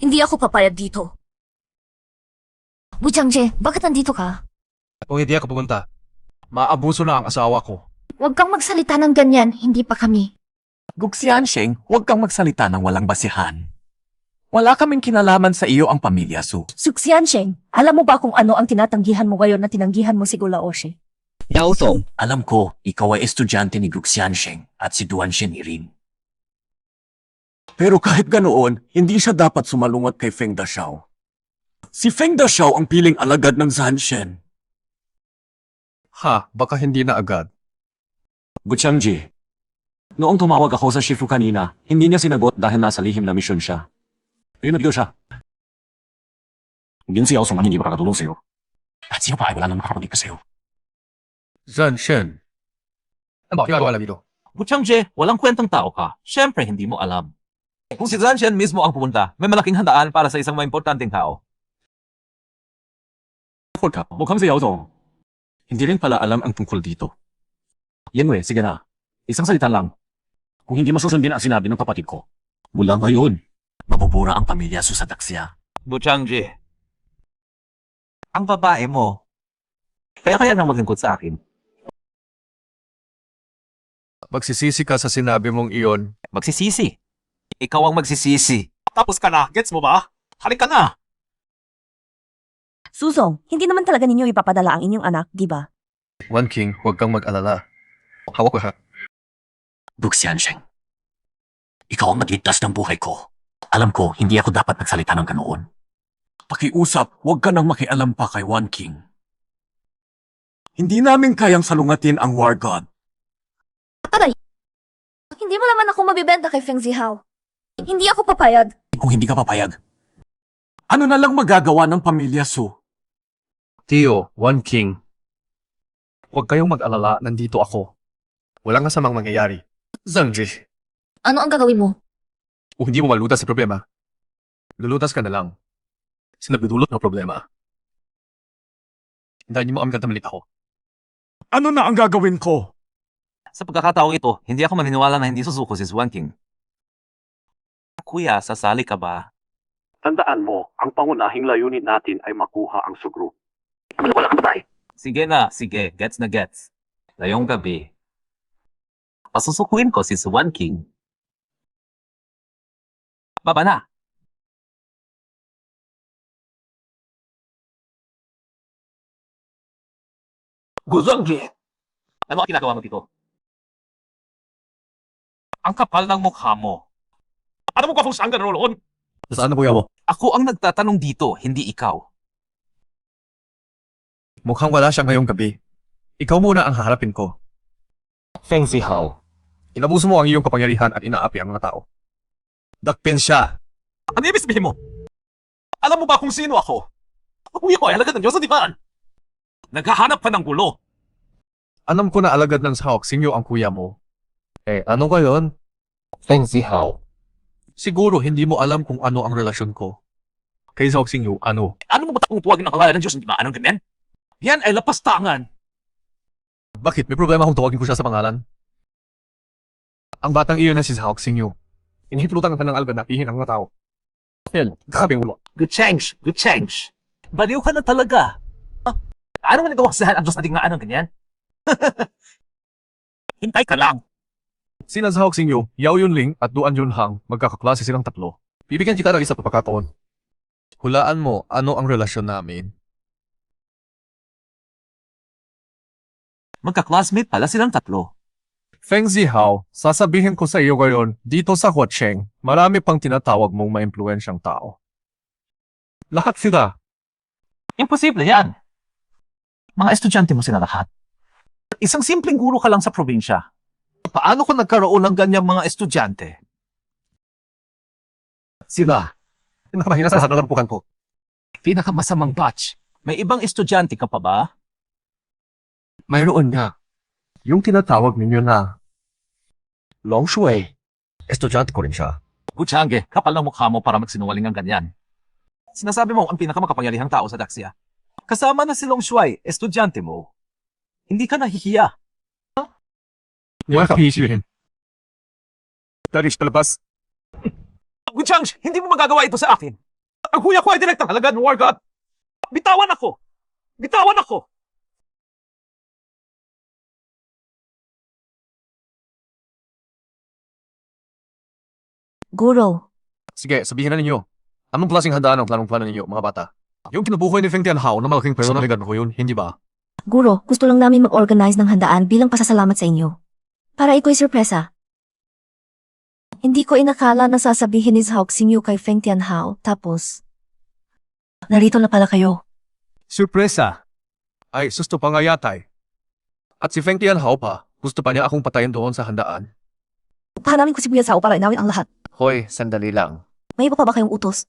Hindi ako papayag dito. Gu Changje, bakit nandito ka? Kung hindi ako pumunta, maabuso na ang asawa ko. Huwag kang magsalita ng ganyan, hindi pa kami. Guxiansheng, huwag kang magsalita ng walang basihan. Wala kaming kinalaman sa iyo ang pamilya Su. Suxiansheng, alam mo ba kung ano ang tinatanggihan mo ngayon na tinanggihan mo si Gulaoshe? Yao Song, Alam ko, ikaw ay estudyante ni Guxiansheng at si Duan Shen rin. Pero kahit ganoon, hindi siya dapat sumalungat kay Feng Daxiao. Si Feng Daxiao ang piling alagad ng Zanshen. Ha, baka hindi na agad. Gu Changji, noong tumawag ako sa Shifu kanina, hindi niya sinagot dahil nasa lihim na misyon siya. Ayun na siya. Hindi si Yao Song ang hindi makakatulong sa'yo. At siya pa ay wala nang makakapagig ka sa'yo. Zanshen. Ano ba ginagawa lang dito? Gu Changje, walang kwentang tao ka. Siyempre, hindi mo alam. Kung si Zanshen mismo ang pupunta, may malaking handaan para sa isang may importanteng tao. Mukhang si Yao Song. Hindi rin pala alam ang tungkol dito. Yan sige na. Isang salita lang. Kung hindi masusundin ang sinabi ng kapatid ko, mula ngayon, Mabubura ang pamilya Su sa Daxia. Gu Changje, ang babae mo, kaya nang maglingkod sa akin. Magsisisi ka sa sinabi mong iyon. Magsisisi. Ikaw ang magsisisi. Tapos ka na, gets mo ba? Halik ka na! Susong, hindi naman talaga ninyo ipapadala ang inyong anak, di ba? Wan King, huwag kang mag-alala. Hawak ko ha. Guxiansheng, ikaw ang magligtas ng buhay ko. Alam ko, hindi ako dapat nagsalita ng ganoon. Pakiusap, huwag ka nang makialam pa kay Wan King. Hindi namin kayang salungatin ang War God. Aray! Hindi mo naman ako mabibenta kay Feng Zihao. Hindi ako papayag. Kung hindi ka papayag, ano na lang magagawa ng pamilya Su? Tio, Wan King. Huwag kayong mag-alala, nandito ako. Walang kasamang mangyayari. Zhangji, Ano ang gagawin mo? kung hindi mo malutas sa problema, lulutas ka na lang. Sa nagdudulot ng problema. Hintayin mo kami katamalit ako. Ano na ang gagawin ko? Sa pagkakataong ito, hindi ako maniniwala na hindi susuko si Suwan King. Kuya, sasali ka ba? tandaan mo, ang pangunahing layunin natin ay makuha ang sugro. Wala kang patay. Sige na, sige. Gets na gets. Ngayong gabi, pasusukuin ko si Suwan King. Baba na! Guzangji! Ano ang ginagawa mo dito? Ang kapal ng mukha mo. Ano mo ka kung saan ka naroon? Saan na kuya mo? Ako ang nagtatanong dito, hindi ikaw. Mukhang wala siya ngayong gabi. Ikaw muna ang haharapin ko. Feng Zihao. Inabuso mo ang iyong kapangyarihan at inaapi ang mga tao. Dakpin siya. Ano ibig sabihin mo? Alam mo ba kung sino ako? Kuya ko ay alagad ng Diyos sa divan. Naghahanap pa ng gulo. Alam ko na alagad ng Sahok Singyo ang kuya mo. Eh, ano ka yun? Feng Zihao. Siguro hindi mo alam kung ano ang relasyon ko. Kay Sahok Singyo, ano? Ano mo ba takong tuwagin ng pangalan ng Diyos? Hindi ba anong ganyan? Yan ay lapastangan. Bakit? May problema kung tawagin ko siya sa pangalan? Ang batang iyon na si Sahok Singyo. Inihiplutan ka ng alagad na pihin ang mga tao. Yan, grabe ang ulo. Good change, good change. Baliw ka na talaga. Ano man nagawa sa ang Diyos na dingaan ng ganyan? Hintay ka lang. Sina Sahok Singyo, Yao Yunling at Duan Junhang, magkakaklase silang tatlo. Bibigyan kita ng isa pagkakataon. Hulaan mo, ano ang relasyon namin? Magka-classmate pala silang tatlo. Feng Zihao, sasabihin ko sa iyo ngayon, dito sa Huacheng, marami pang tinatawag mong maimpluwensyang tao. Lahat sila. Imposible yan. Mga estudyante mo sila lahat. Isang simpleng guro ka lang sa probinsya. Paano kung nagkaroon ng ganyang mga estudyante? Sila. Nakamahina sa hanarampukan ko. Pinakamasamang batch. May ibang estudyante ka pa ba? Mayroon nga. Yung tinatawag ninyo na Long Shui. Estudyante ko rin siya. Guchange, kapal ng mukha mo para magsinungaling ang ganyan. Sinasabi mo ang pinakamakapangyarihang tao sa Daxia. Kasama na si Long Shuai, estudyante mo. Hindi ka nahihiya. Nakakahihirin. Darish talabas. Guchange, hindi mo magagawa ito sa akin. Ang kuya ko ay direktang halagad ng War God. Bitawan ako! Bitawan ako! Guro, Sige, sabihin na ninyo. Anong klaseng handaan ang planong-plano ninyo, mga bata? Yung kinubukoy ni Feng Tianhao na malaking personalidad ko yun, hindi ba? Guro, gusto lang namin mag-organize ng handaan bilang pasasalamat sa inyo. Para iko'y sorpresa. Hindi ko inakala na sasabihin ni Sahok Singyo kay Feng Tianhao, tapos narito na pala kayo. Surpresa! Ay, susto pa nga yatay. At si Feng Tianhao pa, gusto pa niya akong patayin doon sa handaan. Pahanamin ko si Kuya Sao para inawin ang lahat. Hoy, sandali lang. May iba pa ba kayong utos?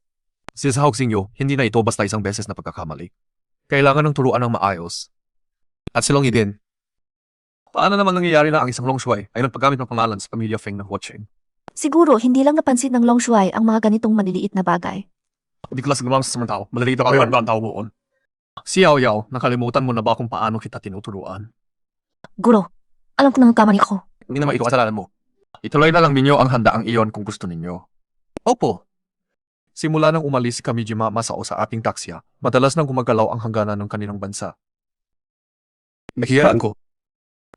Si Sahok Singyo, hindi na ito basta isang beses na pagkakamali. Kailangan ng turuan ng maayos. At si Long Yi din. Paano naman nangyayari na ang isang Long Shuai ay nagpagamit ng pangalan sa pamilya Feng ng Huacheng? Siguro hindi lang napansin ng Long Shuai ang mga ganitong maliliit na bagay. Hindi ko lang sa mga tao. Maliliit na kayo ang tao mo. Si Yao Yao, nakalimutan mo na ba kung paano kita tinuturuan? Guro, alam ko nang kamali ako. Hindi naman ito kasalanan mo. Ituloy na lang ninyo ang handaang iyon kung gusto ninyo. Opo. Simula nang umalis si Kamijima Masao sa ating taksya, madalas nang gumagalaw ang hangganan ng kanilang bansa. Nakikiyaan ko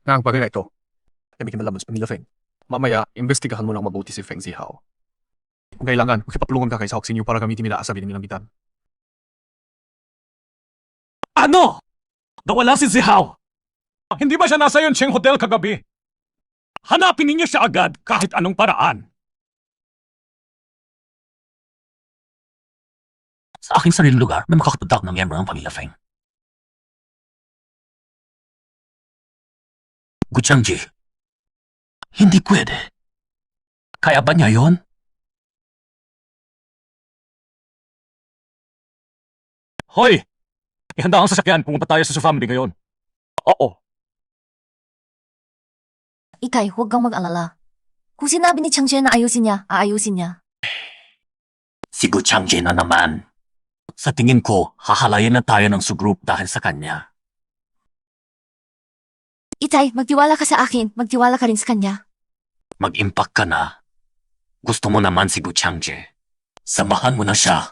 na ang bagay na ito ay may kinalaman sa pamilya Feng. Mamaya, imbestigahan mo ng mabuti si Feng Zihao. Kung kailangan, makipagpulungan ka kay Sahok Singyo para gamitin nila asabi nilang bitan. Ano? Nawala si Zihao! Hindi ba siya nasa Yoncheng Hotel kagabi? Hanapin ninyo siya agad kahit anong paraan. Sa aking sariling lugar, may makakapunta ng miyembro ng pamilya Feng. Guchangji, hindi pwede. Kaya ba niya yon? Hoy! Ihanda ang sasakyan, pumunta tayo sa family ngayon. Oo. Ikay, huwag kang mag-alala. Kung sinabi ni Changjian na ayusin niya, aayusin niya. Si Guchangji na naman. Sa tingin ko, hahalayin na tayo ng sugroup dahil sa kanya. Itay, magtiwala ka sa akin, magtiwala ka rin sa kanya. Mag-impact ka na. Gusto mo naman si Guchangji. Samahan mo na siya.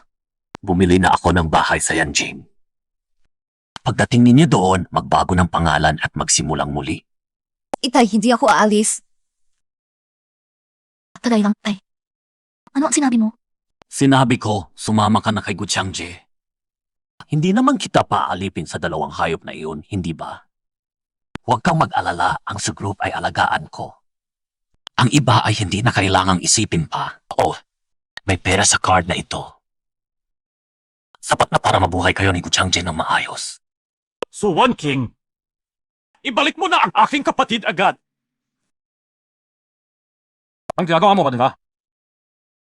Bumili na ako ng bahay sa Yanjing. Pagdating ninyo doon, magbago ng pangalan at magsimulang muli. Itay, hindi ako aalis. Tagay lang, tay. Ano ang sinabi mo? Sinabi ko, sumama ka na kay Guchangji. Hindi naman kita paalipin sa dalawang hayop na iyon, hindi ba? Huwag kang mag-alala, ang sugroup ay alagaan ko. Ang iba ay hindi na kailangang isipin pa. Oh, may pera sa card na ito. Sapat na para mabuhay kayo ni Guchangje ng maayos. So, One King, ibalik mo na ang aking kapatid agad. Ang ginagawa mo ba nila?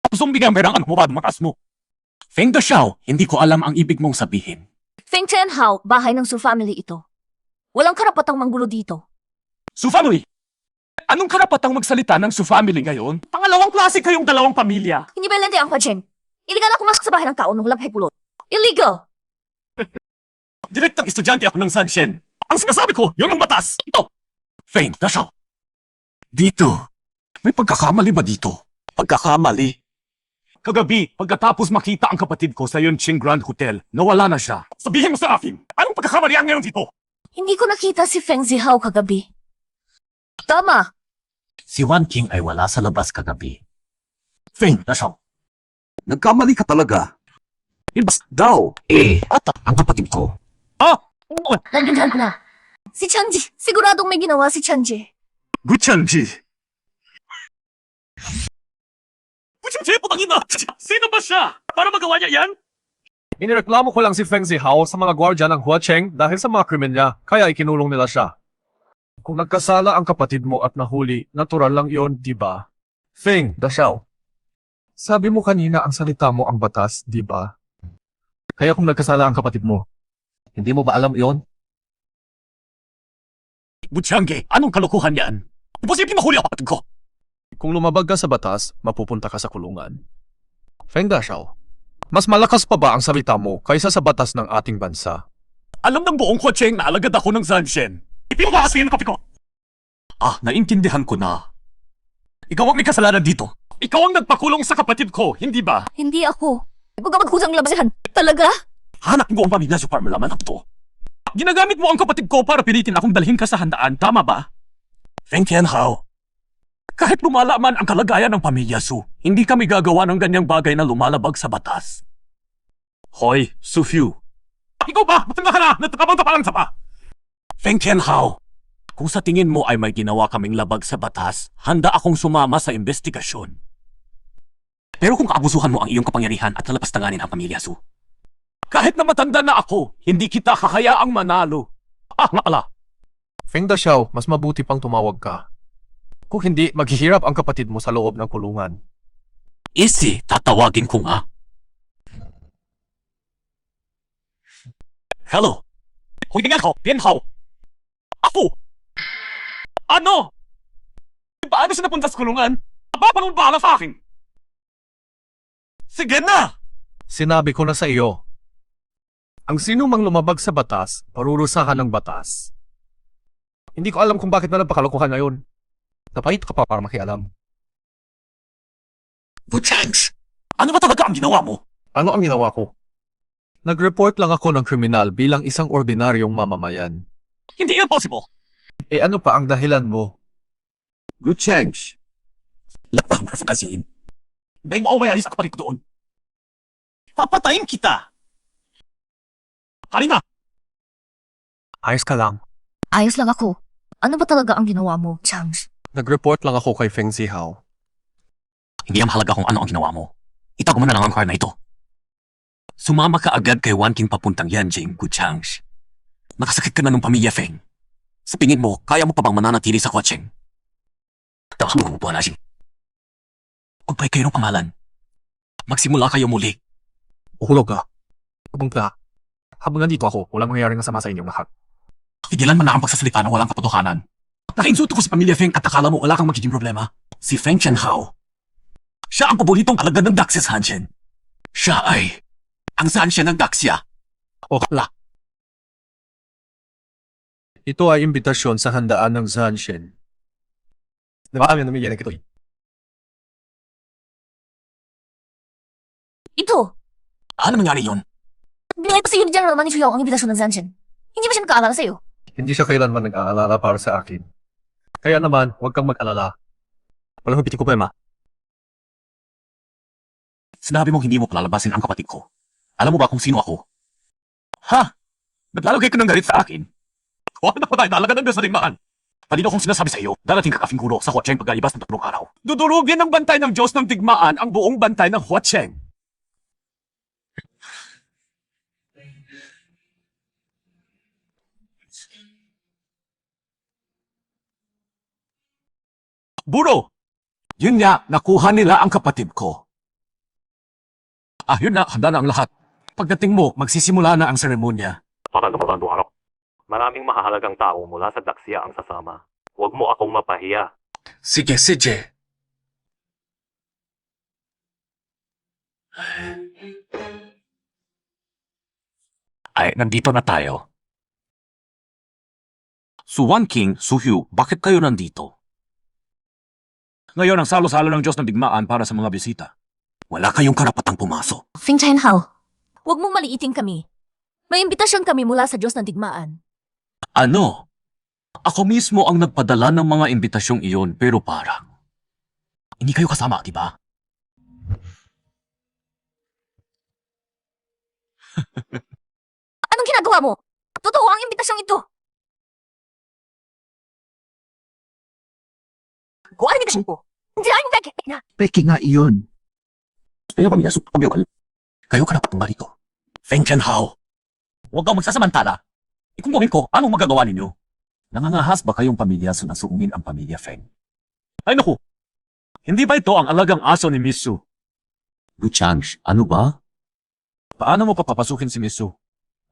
Gusto mong bigyan perang ano mo ba makas mo? Feng Daxiao, hindi ko alam ang ibig mong sabihin. Feng Tianhao, bahay ng Su family ito. Walang karapatang manggulo dito. Su family! Anong karapatang magsalita ng Su family ngayon? Pangalawang klase kayong dalawang pamilya. Hindi ba lente ang Huacheng? Illegal ako masok sa bahay ng tao nung walang pulot. Illegal! Direktang estudyante ako ng Sanshen. Ang sinasabi ko, yun ang batas. Ito. Feng Daxiao. Dito. May pagkakamali ba dito? Pagkakamali? Kagabi, pagkatapos makita ang kapatid ko sa Yonching Grand Hotel, nawala na siya. Sabihin mo sa akin, anong pagkakamali ang ngayon dito? Hindi ko nakita si Feng Zihao kagabi. Tama! Si Wan King ay wala sa labas kagabi. Feng Daxiao. Nagkamali ka talaga. Ilbas daw. At ang kapatid ko. Naginhan ko na. Si Chanji. Siguradong may ginawa si Chanji. Guchangji. Guchangji, putangin na! Sino ba siya? Para magawa niya yan? Inireklamo ko lang si Feng Zihao sa mga gwardya ng Huacheng dahil sa mga krimen niya, kaya ikinulong nila siya. Kung nagkasala ang kapatid mo at nahuli, natural lang yon, di ba? Feng Daxiao. Sabi mo kanina ang salita mo ang batas, di ba? Kaya kung nagkasala ang kapatid mo, hindi mo ba alam yon? Guchangji, anong kalokohan yan? Imposible mahuli ang kapatid ko. Kung lumabag ka sa batas, mapupunta ka sa kulungan. Feng Daxiao, mas malakas pa ba ang salita mo kaysa sa batas ng ating bansa? Alam ng buong Huacheng na alagad ako ng Zanshen. Ipinapakasin ang kapatid ko. Naintindihan ko na. Ikaw ang may kasalanan dito. Ikaw ang nagpakulong sa kapatid ko, hindi ba? Hindi ako. Huwag ka magkusang labasan. Talaga? Hanap mo ang pamilya sa para malaman ang to. Ginagamit mo ang kapatid ko para pilitin akong dalhin ka sa handaan, tama ba? Feng Tianhao. Kahit lumala man ang kalagayan ng pamilya Su, hindi kami gagawa ng ganyang bagay na lumalabag sa batas. Hoy, Su Fiu. Ikaw ba? Matanda ka na! Natakabang tapalang pa! Feng Tianhao. Kung sa tingin mo ay may ginawa kaming labag sa batas, handa akong sumama sa investigasyon. Pero kung kaabusuhan mo ang iyong kapangyarihan at nalapastanganin ang pamilya Su, kahit na matanda na ako, hindi kita kakayaang manalo. Nga pala. Feng Daxiao, mas mabuti pang tumawag ka. Kung hindi, maghihirap ang kapatid mo sa loob ng kulungan. Tatawagin ko nga. Hello? Huwag ko, Tianhao. Ako! Ano? Paano siya napunta sa kulungan? Paano bahala sa akin? Sige na! Sinabi ko na sa iyo. Ang sino mang lumabag sa batas, parurusahan ng batas. Hindi ko alam kung bakit na napakalokohan ngayon. Napahit ka pa para makialam. Guchangs! Ano ba talaga ang ginawa mo? Ano ang ginawa ko? Nag-report lang ako ng kriminal bilang isang ordinaryong mamamayan. Hindi impossible. Ano pa ang dahilan mo? Guchangs! Lapang kasi. Dahil mo umayari sa kapatid ko doon. Papatayin kita! Halina! Ayos ka lang. Ayos lang ako. Ano ba talaga ang ginawa mo, Changs? Nag-report lang ako kay Feng Zihao. Hindi ang mahalaga kung ano ang ginawa mo. Itago mo na lang ang card na ito. Sumama ka agad kay Wan King papuntang Yanjing, Guchangs. Nakasakit ka na ng pamilya, Feng. Sa tingin mo, kaya mo pa bang mananatili sa Huacheng? Tapos mo na siya. Kung pa'y kayo ng pamalan, magsimula kayo muli. Uhulog ka. Habang ka. Habang nandito ako, walang mangyayaring masama sa inyong lahat. Tigilan man na ang pagsasalita ng walang katotohanan. Nakainsulto ko si pamilya Feng at akala mo wala kang magiging problema. Si Feng Tianhao. Siya ang paboritong alagad ng Daxia Sanshen. Siya ay ang Sanshen ng Daxia. Okla. Ito ay imbitasyon sa handaan ng Zanshen. Diba kami namigyan ng kitoy? Ito! Ano nangyari yun? Binigay pa sa'yo ni General Manichuyaw ang imbitasyon ng Zanshin. Hindi ba siya nag-aalala sa'yo? Hindi siya kailanman nag-aalala para sa akin. Kaya naman, huwag kang mag-alala. Walang hupitin ko pa, ma. Sinabi mong hindi mo palalabasin ang kapatid ko. Alam mo ba kung sino ako? Ha? Naglalagay ka ng galit sa akin? Huwag na pa tayo talaga ng Diyos sa digmaan. Kanino kong sinasabi sa iyo, darating ka Kafing Kulo sa Huacheng pagkalibas ng 3 araw. Dudurugin ng bantay ng Diyos ng digmaan ang buong bantay ng Huacheng. Buro! Yun nga, nakuha nila ang kapatid ko. Yun na, handa na ang lahat. Pagdating mo, magsisimula na ang seremonya. Patando araw. Maraming mahahalagang tao mula sa Daxia ang sasama. Huwag mo akong mapahiya. Sige, sige. Ay, nandito na tayo. Suwan King, Suhyu, bakit kayo nandito? Ngayon ang salo-salo ng Diyos ng digmaan para sa mga bisita. Wala kayong karapatang pumasok. Feng Tianhao, huwag mong maliitin kami. May imbitasyon kami mula sa Diyos ng digmaan. Ano? Ako mismo ang nagpadala ng mga imbitasyong iyon pero parang hindi kayo kasama, di ba? Anong ginagawa mo? Totoo ang imbitasyong ito. Kung ano imbitasyon ko, hindi na. Peki nga iyon. Kaya pamilya pagbiwal. Kayo karapatang marito. Feng Tianhao. Huwag kang magsasamantala. Kung gawin ko, anong magagawa ninyo? Nangangahas ba kayong pamilya sa nasuungin ang pamilya Feng? Ay naku! Hindi ba ito ang alagang aso ni Misu? Buchang, ano ba? Paano mo papapasukin si Misu?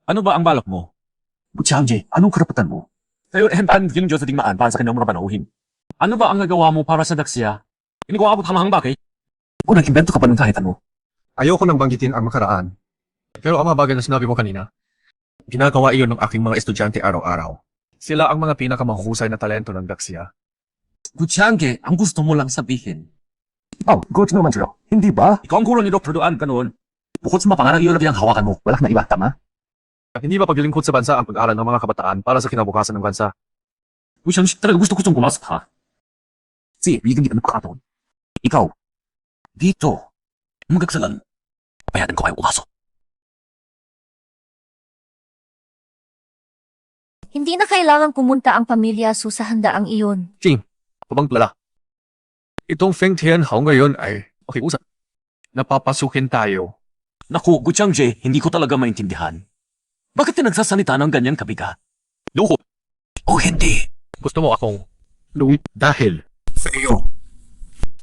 Ano ba ang balak mo? Buchangji, anong karapatan mo? Tayo hentan yung Diyos sa digmaan para sa kanyang mga panauhin. Ano ba ang nagawa mo para sa Daxia? Hindi ko abot hamahang bagay. Kung nag-invento ka pa ng kahit ano. Ayoko nang banggitin ang makaraan. Pero ang mga bagay na sinabi mo kanina, ginagawa iyon ng aking mga estudyante araw-araw. Sila ang mga pinakamahusay na talento ng Daxia. Buchangge, ang gusto mo lang sabihin. Good naman siya. Hindi ba? Ikaw ang guro ni Dr. Duan, ganoon. Bukod sa mapangarang iyon lang ang hawakan mo, wala na iba, tama? Hindi ba paglilingkod sa bansa ang pag-aaral ng mga kabataan para sa kinabukasan ng bansa? Buchangge, talaga gusto ko itong pumasok ha. Si, bigyan kita ng pagkakataon. Ikaw, dito, magagsalan. Payagan ko kayo pumasok. Hindi na kailangan pumunta ang pamilya Su sa handaang iyon. Pabang lala. Itong Feng Tianhao ngayon ay makiusap. Napapasukin tayo. Naku, Guchangje, hindi ko talaga maintindihan. Bakit ka nagsasalita ng ganyan kabigat? Luho. O hindi. Gusto mo akong dahil sa iyo.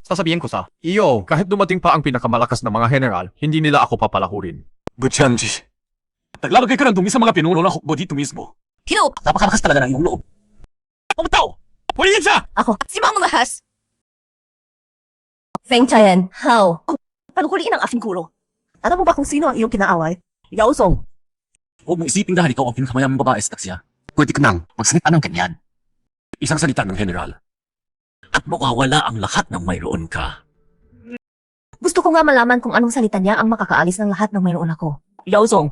Sasabihin ko sa iyo, kahit dumating pa ang pinakamalakas na mga general, hindi nila ako papalahurin. Guchangje, naglalagay ka ng dumi sa mga pinuno ng hukbo dito mismo. Hino! Napakalakas talaga ng iyong loob. Pumataw! Purihin siya! Ako, si Mang Mahas! Feng Tianhao, panukuliin ang aking kulo. Alam mo ba kung sino ang iyong kinaaway? Yao Song. Huwag mong isipin dahil ikaw ang pinakamayamang babae sa Daxia. Pwede ka nang magsalita ng ganyan. Isang salita ng general. At mawawala ang lahat ng mayroon ka. Gusto ko nga malaman kung anong salita niya ang makakaalis ng lahat ng mayroon ako. Yao Song.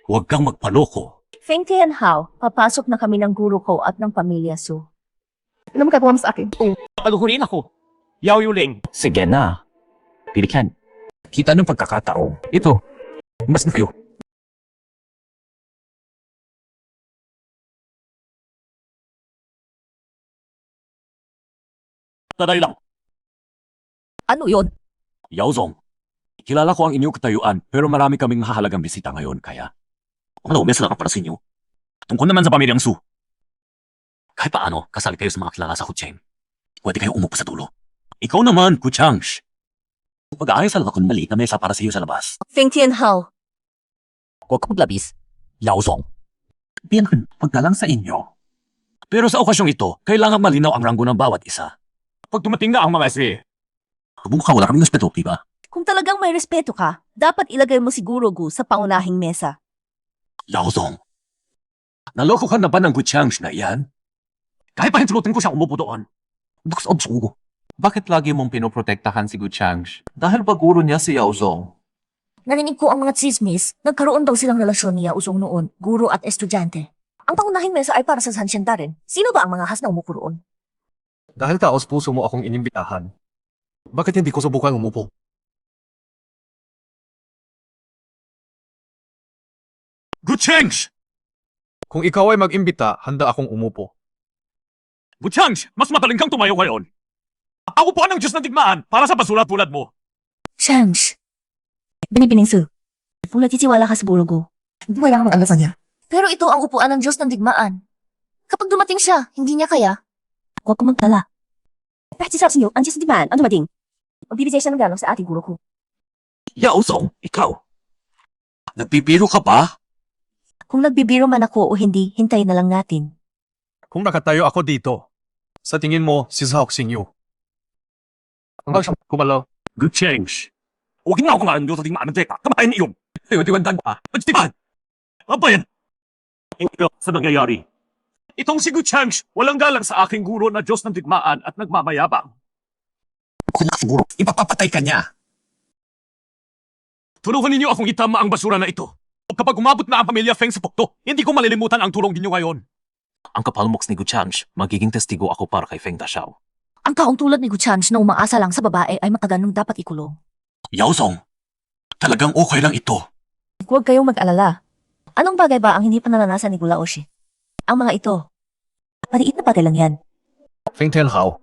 Huwag kang magpaloko. Feng Tianhao, papasok na kami ng guro ko at ng pamilya Su. Ano magkagawa mo sa akin? Paluhurin ako. Yao Yuling. Sige na. Pilikan. Kita ng pagkakataon. Ito. Mas na kayo. Taday lang. Ano yon? Yao Zong. Kilala ko ang inyong katayuan pero marami kaming mahalagang bisita ngayon kaya. Ano, may salamat para sa inyo. Tungkol naman sa pamilyang Su. Kahit paano, kasali kayo sa mga kilala sa Hucheng. Pwede kayo umupo sa dulo. Ikaw naman, Kuchangsh. Pag-aayos sa lakon maliit na mesa para sa iyo sa labas. Feng Tianhao. Huwag ka maglabis. Yao Zong. Biyan, paggalang sa inyo. Pero sa okasyong ito, kailangan malinaw ang ranggo ng bawat isa. Pag dumating na ang mga si... Bumukha wala kaming respeto, di ba? Kung talagang may respeto ka, dapat ilagay mo si Guro Gu sa pangunahing mesa. Yao Zong. Naloko ka na ba ng Guchangsh na iyan? Kahit pa hintulutin ko siya umupo doon. Bukas obsugo. Bakit lagi mong pinoprotektahan si Guchangsh? Dahil ba guro niya si Yao Zong? Narinig ko ang mga chismis, nagkaroon daw silang relasyon ni Yao Zong noon, guro at estudyante. Ang pangunahing mesa ay para sa Sanxianta rin. Sino ba ang mga has na umupo roon? Dahil taos puso mo akong inimbitahan, bakit hindi ko subukan umupo? Guchangsh! Kung ikaw ay mag-imbita, handa akong umupo. Guchang, mas mataling kang tumayo ngayon. Ako po ang Diyos ng digmaan para sa basura tulad mo. Change. Binibiningsu. Kung nagtitiwala ka sa burugo. Hindi mo kailangan mag-alasan niya. Pero ito ang upuan ng Diyos ng digmaan. Kapag dumating siya, hindi niya kaya. Huwag kang magtala. Kahit si Sarsinyo, ang Diyos ng digmaan, ang dumating. Magbibigay siya ng galong sa ating burugo. Yaosong, ikaw. Nagpipiro ka ba? Kung nagbibiro man ako o hindi, hintayin na lang natin. Kung nakatayo ako dito, sa tingin mo si Zhao Xingyu. Ang siyang kumalaw. Good change. Huwag na ako nga ang Diyos ng digmaan ng teka. Kamain iyong. Diwan-diwan pa. Pagstipan. Apa yan? Ito sa nangyayari. Itong si Guchang, walang galang sa aking guro na Diyos ng digmaan at nagmamayabang. Kung siguro, ipapapatay ka niya. Tulungan ninyo akong itama ang basura na ito. Kapag umabot na ang pamilya Feng sa pukto, hindi ko malilimutan ang tulong ninyo ngayon. Ang kapalmoks ni Guchang, magiging testigo ako para kay Feng Dashao. Ang taong tulad ni Guchang na umaasa lang sa babae ay matagal nang dapat ikulong. Yaosong, talagang okay lang ito. Huwag kayong mag-alala. Anong bagay ba ang hindi pa naranasan ni Gulaoshi? Ang mga ito. Maliit na bagay lang yan. Feng Tianhao,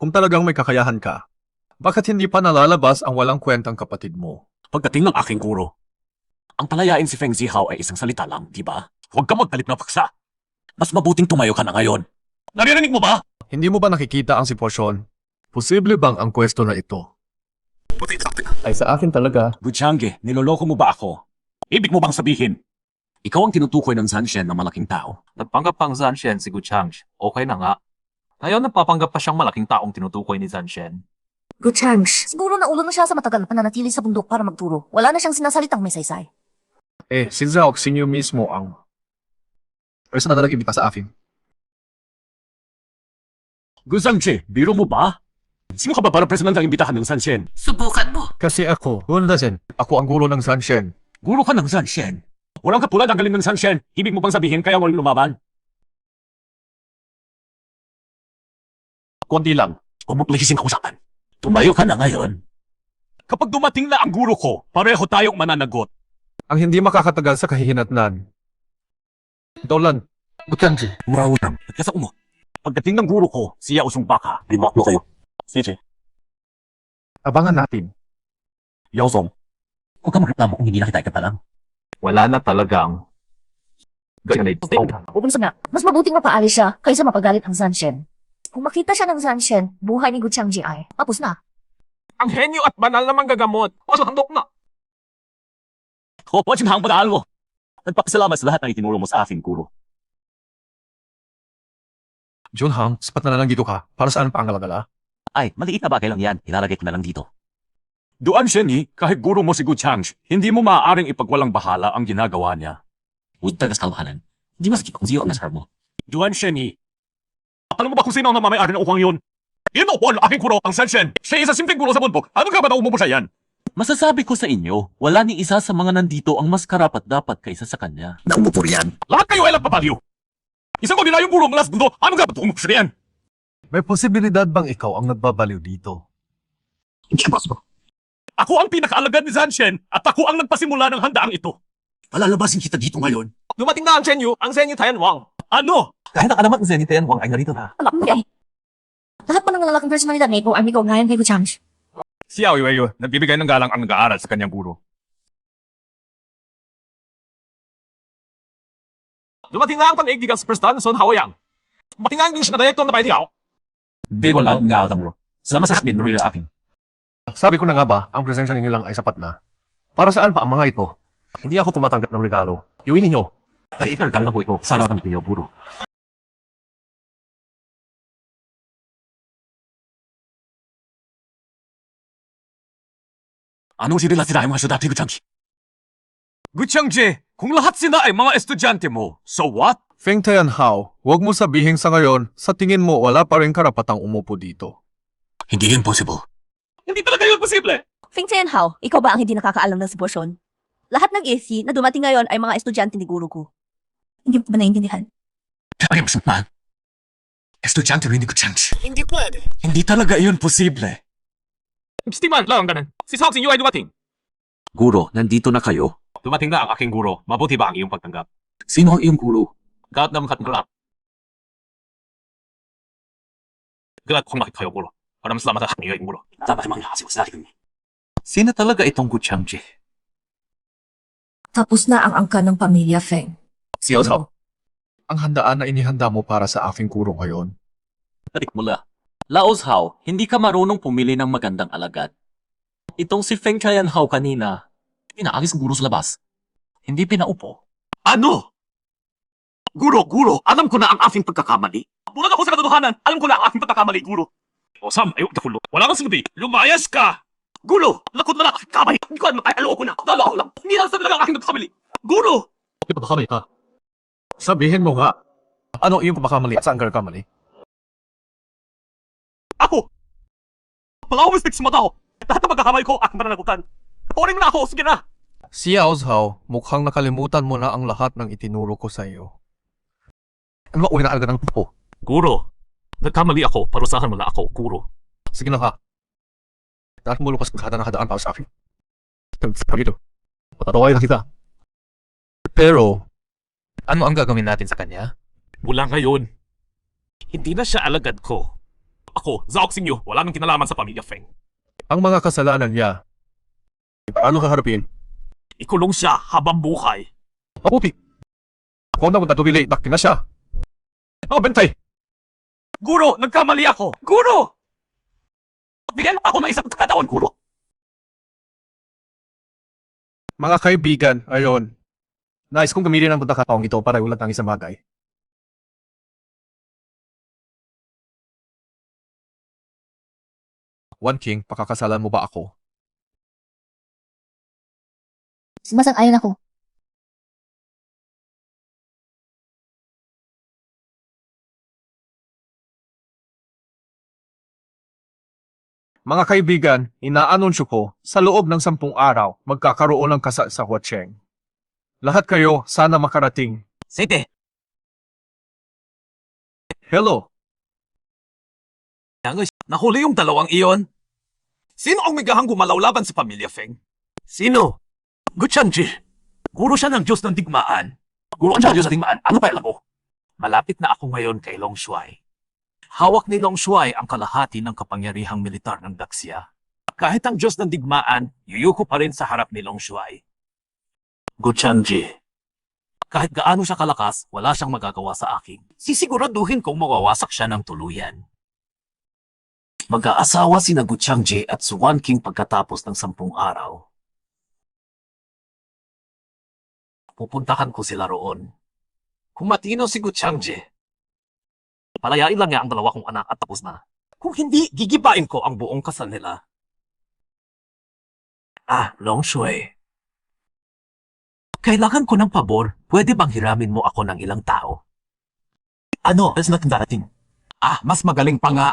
kung talagang may kakayahan ka, bakit hindi pa nalalabas ang walang kwentang kapatid mo? Pagdating ng aking guro, ang palayain si Feng Zihao ay isang salita lang, di ba? Huwag ka magpalit na paksa. Mas mabuting tumayo ka na ngayon. Naririnig mo ba? Hindi mo ba nakikita ang sitwasyon? Posible bang ang pwesto na ito ay sa akin talaga? Guchange, niloloko mo ba ako? Ibig mo bang sabihin? Ikaw ang tinutukoy ng Zanshen na malaking tao. Nagpanggap pang Zanshen si Guchang. Okay na nga. Ngayon nagpapanggap pa siyang malaking taong tinutukoy ni Zanshen. Guchang. Siguro naulo na siya sa matagal na pananatili sa bundok para magturo. Wala na siyang sinasalitang may saysay. Si Zhao Xingyu mismo ang person na talagang imbita sa akin. Guzangche, biro mo ba? Sino ka ba para president ang imbitahan ng Zanshen? Subukan mo. Kasi ako, Hundasen, ako ang gulo ng Zanshen. Guro ka ng Zanshen. Walang katulad ang galing ng Zanshen. Ibig mo bang sabihin kaya mo lumaban? Konti lang. Umuplihisin ka usapan. Tumayo ka na ngayon. Kapag dumating na ang guro ko, pareho tayong mananagot. Ang hindi makakatagal sa kahihinatnan. Dolan, Guchanji, muraunang. Nagkasa mo. Pagdating ng guro ko, siya usong baka. Limak mo kayo. CJ. abangan natin. Yaosong. Huwag ka magreklamo kung hindi nakita ka pa lang. Wala na talagang Pupunsa na, mas mabuting mapaalis siya kaysa mapagalit ang Zanshen. Kung makita siya ng Zanshen, buhay ni Guchangji ay tapos na. Ang henyo at banal na manggagamot. O handok na. Watching hang pag-aaral mo. Nagpapasalamat sa lahat ng itinuro mo sa aking guro. Junhang, sapat na nandito ka. Para saan pa ang galagala? Ay, maliit na bagay lang yan. Ilalagay ko na lang dito. Duan Sheni, kahit guro mo si Guchang, hindi mo maaaring ipagwalang bahala ang ginagawa niya. Huwag talaga sa kalbahanan. Hindi masakit kung siyo ang nasar mo. Duan Sheni, alam mo ba kung sino ang namamayari ng ukang yun? Yun ang upuan ng aking guro, ang Zanshen. Siya isa simpleng guro sa bundok. Ano ka ba na umupo siya yan? Masasabi ko sa inyo, wala ni isa sa mga nandito ang mas karapat dapat kaysa sa kanya. Naumupo riyan. Lahat kayo ay lapapaliw! Isang ordinaryong guro mula sa mundo, ano ka ba umupo siya yan? May posibilidad bang ikaw ang nagbabaliw dito? Ako ang pinakaalagad ni Zanshen at ako ang nagpasimula ng handaang ito. Palalabasin kita dito ngayon. Dumating na ang Senyu Tayan Wang. Ano? Kahit ang alamat ng Zenith Yan Wang ay narito na. Alam mo lahat pa ng lalaking personalidad na ito ay may kaugnayan kay Guchangji. Si Yao Yueyo, nagbibigay ng galang ang nag-aaral sa kanyang guro. Dumating na ang panigdigang superstar ng Son Haoyang. Dumating na ang English na direktor na Baitiao. Di ko lang nga mo. Salamat sa sabihin, Marila akin. Sabi ko na nga ba, ang presensya ninyo lang ay sapat na. Para saan pa ang mga ito? Hindi ako tumatanggap ng regalo. Iuwi ninyo. Ay, ikargal na po ito. Sana kami kayo, guro. Anong sinila sila ay mga estudyante, Guchangji? Guchangji, kung lahat sila ay mga estudyante mo, so what? Feng Tianhao, huwag mo sabihin sa ngayon, sa tingin mo wala pa rin karapatang umupo dito. Hindi impossible. Hindi talaga yun posible. Feng Tianhao, ikaw ba ang hindi nakakaalam ng sitwasyon? Lahat ng EC na dumating ngayon ay mga estudyante ni guro ko. Hindi mo ba naiintindihan? Ay, masampan. Estudyante rin ni Guchangji. Hindi pwede. Hindi talaga yun posible. Stiman lang ang ganun. Si Sao Xingyu ay dumating. Guro, nandito na kayo? Dumating na ang aking guro. Mabuti ba ang iyong pagtanggap? Sino ang iyong guro? God ng Katnglap. Glad kong nakita kayo, Guro. Maraming salamat sa iyo, Guro. Dapat mangyasi ko sa akin. Sino talaga itong Gu Changji? Tapos na ang angka ng pamilya Feng. Si Ozao, ang handaan na inihanda mo para sa aking kuro ngayon. Tarik mula. Laos Hao, hindi ka marunong pumili ng magandang alagad. Itong si Feng Tianhao kanina, pinaalis guro sa labas. Hindi pinaupo. Ano? Guro, alam ko na ang aking pagkakamali. Bulag ako sa katotohanan. Alam ko na ang aking pagkakamali, guro. O Sam, ayaw ka kulo. Wala kang silbi. Lumayas ka! Guro, lakot na lang aking kamay. Hindi ko alam, ay aloko na. Dala ako lang. Hindi lang sa talaga ang aking nagkakamali. Guro! Di ba kamali ka? Sabihin mo nga. Ano yung pagkakamali at saan ka nagkamali? Ako! Mga mistakes sa mata ko. Lahat ng pagkakamali ko, aking pananagutan. Patawarin mo na ako, sige na! Si Ozao, mukhang nakalimutan mo na ang lahat ng itinuro ko sa iyo. Ano ba uwi na agad ng po? Guro, nagkamali ako. Parusahan mo na ako, Guro. Sige na ha. Dahil mo lukas maghada ng hadaan para sa akin. Sabi dito. Patatawain na kita. Pero, ano ang gagawin natin sa kanya? Mula ngayon, hindi na siya alagad ko. Ako, Zhao Xingyu, wala nang kinalaman sa pamilya Feng. Ang mga kasalanan niya. Paano kaharapin? Ikulong siya habang buhay. Mapupi. Ako na magtatubili. Nakti na siya. Oh, bentay. Guro, nagkamali ako! Guro! Bigyan mo ako ng isang pagkakataon, Guro. Mga kaibigan, ayon. Nais kong gamitin ang pagkakataong ito para iulat ng isang bagay. One King, pakakasalan mo ba ako? Sumasang-ayon ako. Mga kaibigan, inaanunsyo ko, sa loob ng 10 araw, magkakaroon ng kasal sa Huacheng. Lahat kayo, sana makarating. Sige. Hello! Nahuli yung dalawang iyon. Sino ang megahang gumalaw laban sa pamilya Feng? Sino? Gu Changji. Guro siya ng Diyos ng digmaan. Guro siya ng Diyos ng digmaan. Ano pa alam mo? Malapit na ako ngayon kay Long Shuai. Hawak ni Long Shuai ang kalahati ng kapangyarihang militar ng Daxia. Kahit ang Diyos ng digmaan, yuyuko pa rin sa harap ni Long Shuai. Gu Changji. Kahit gaano siya kalakas, wala siyang magagawa sa akin. Sisiguraduhin kong mawawasak siya ng tuluyan. Mag-aasawa sina Gu Changji at Swan King pagkatapos ng 10 araw. Pupuntahan ko sila roon. Kung matino si Gu Changji, palayain lang niya ang dalawa kong anak at tapos na. Kung hindi, gigibain ko ang buong kasal nila. Long Shui. Kailangan ko ng pabor. Pwede bang hiramin mo ako ng ilang tao? Ano? Is not darating. Mas magaling pa nga.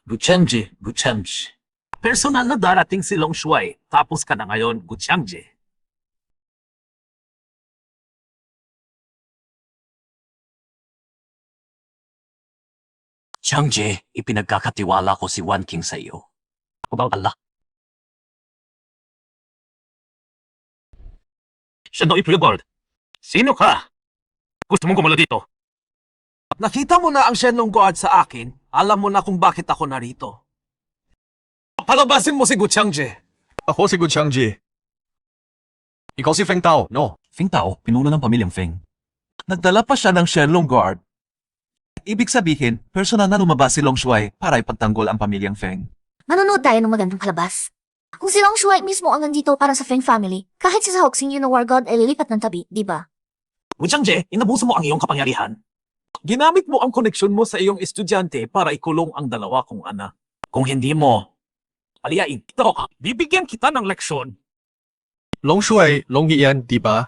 Gu Changji. Personal na darating si Long Shuai. Tapos ka na ngayon, Gu Changji. Changji, ipinagkakatiwala ko si Wan King sa iyo. Allah. Shenlong Iprilgord, sino ka? Gusto mong gumala dito? Nakita mo na ang Shenlong Guard sa akin, alam mo na kung bakit ako narito. Palabasin mo si Gu Changji. Ako si Gu Changji. Ikaw si Feng Tao, no? Feng Tao, pinuno ng pamilyang Feng. Nagdala pa siya ng Shenlong Guard. Ibig sabihin, personal na lumabas si Long Shuai para ipagtanggol ang pamilyang Feng. Manonood tayo ng magandang palabas. Kung si Long Shuai mismo ang nandito para sa Feng family, kahit si Zhao Xingyu na War God ay lilipat ng tabi, di ba? Gu Changji, inabuso mo ang iyong kapangyarihan. Ginamit mo ang koneksyon mo sa iyong estudyante para ikulong ang dalawa kong anak. Kung hindi mo, paliyain kita ka. Bibigyan kita ng leksyon. Long Shuai, Long Yian, di ba?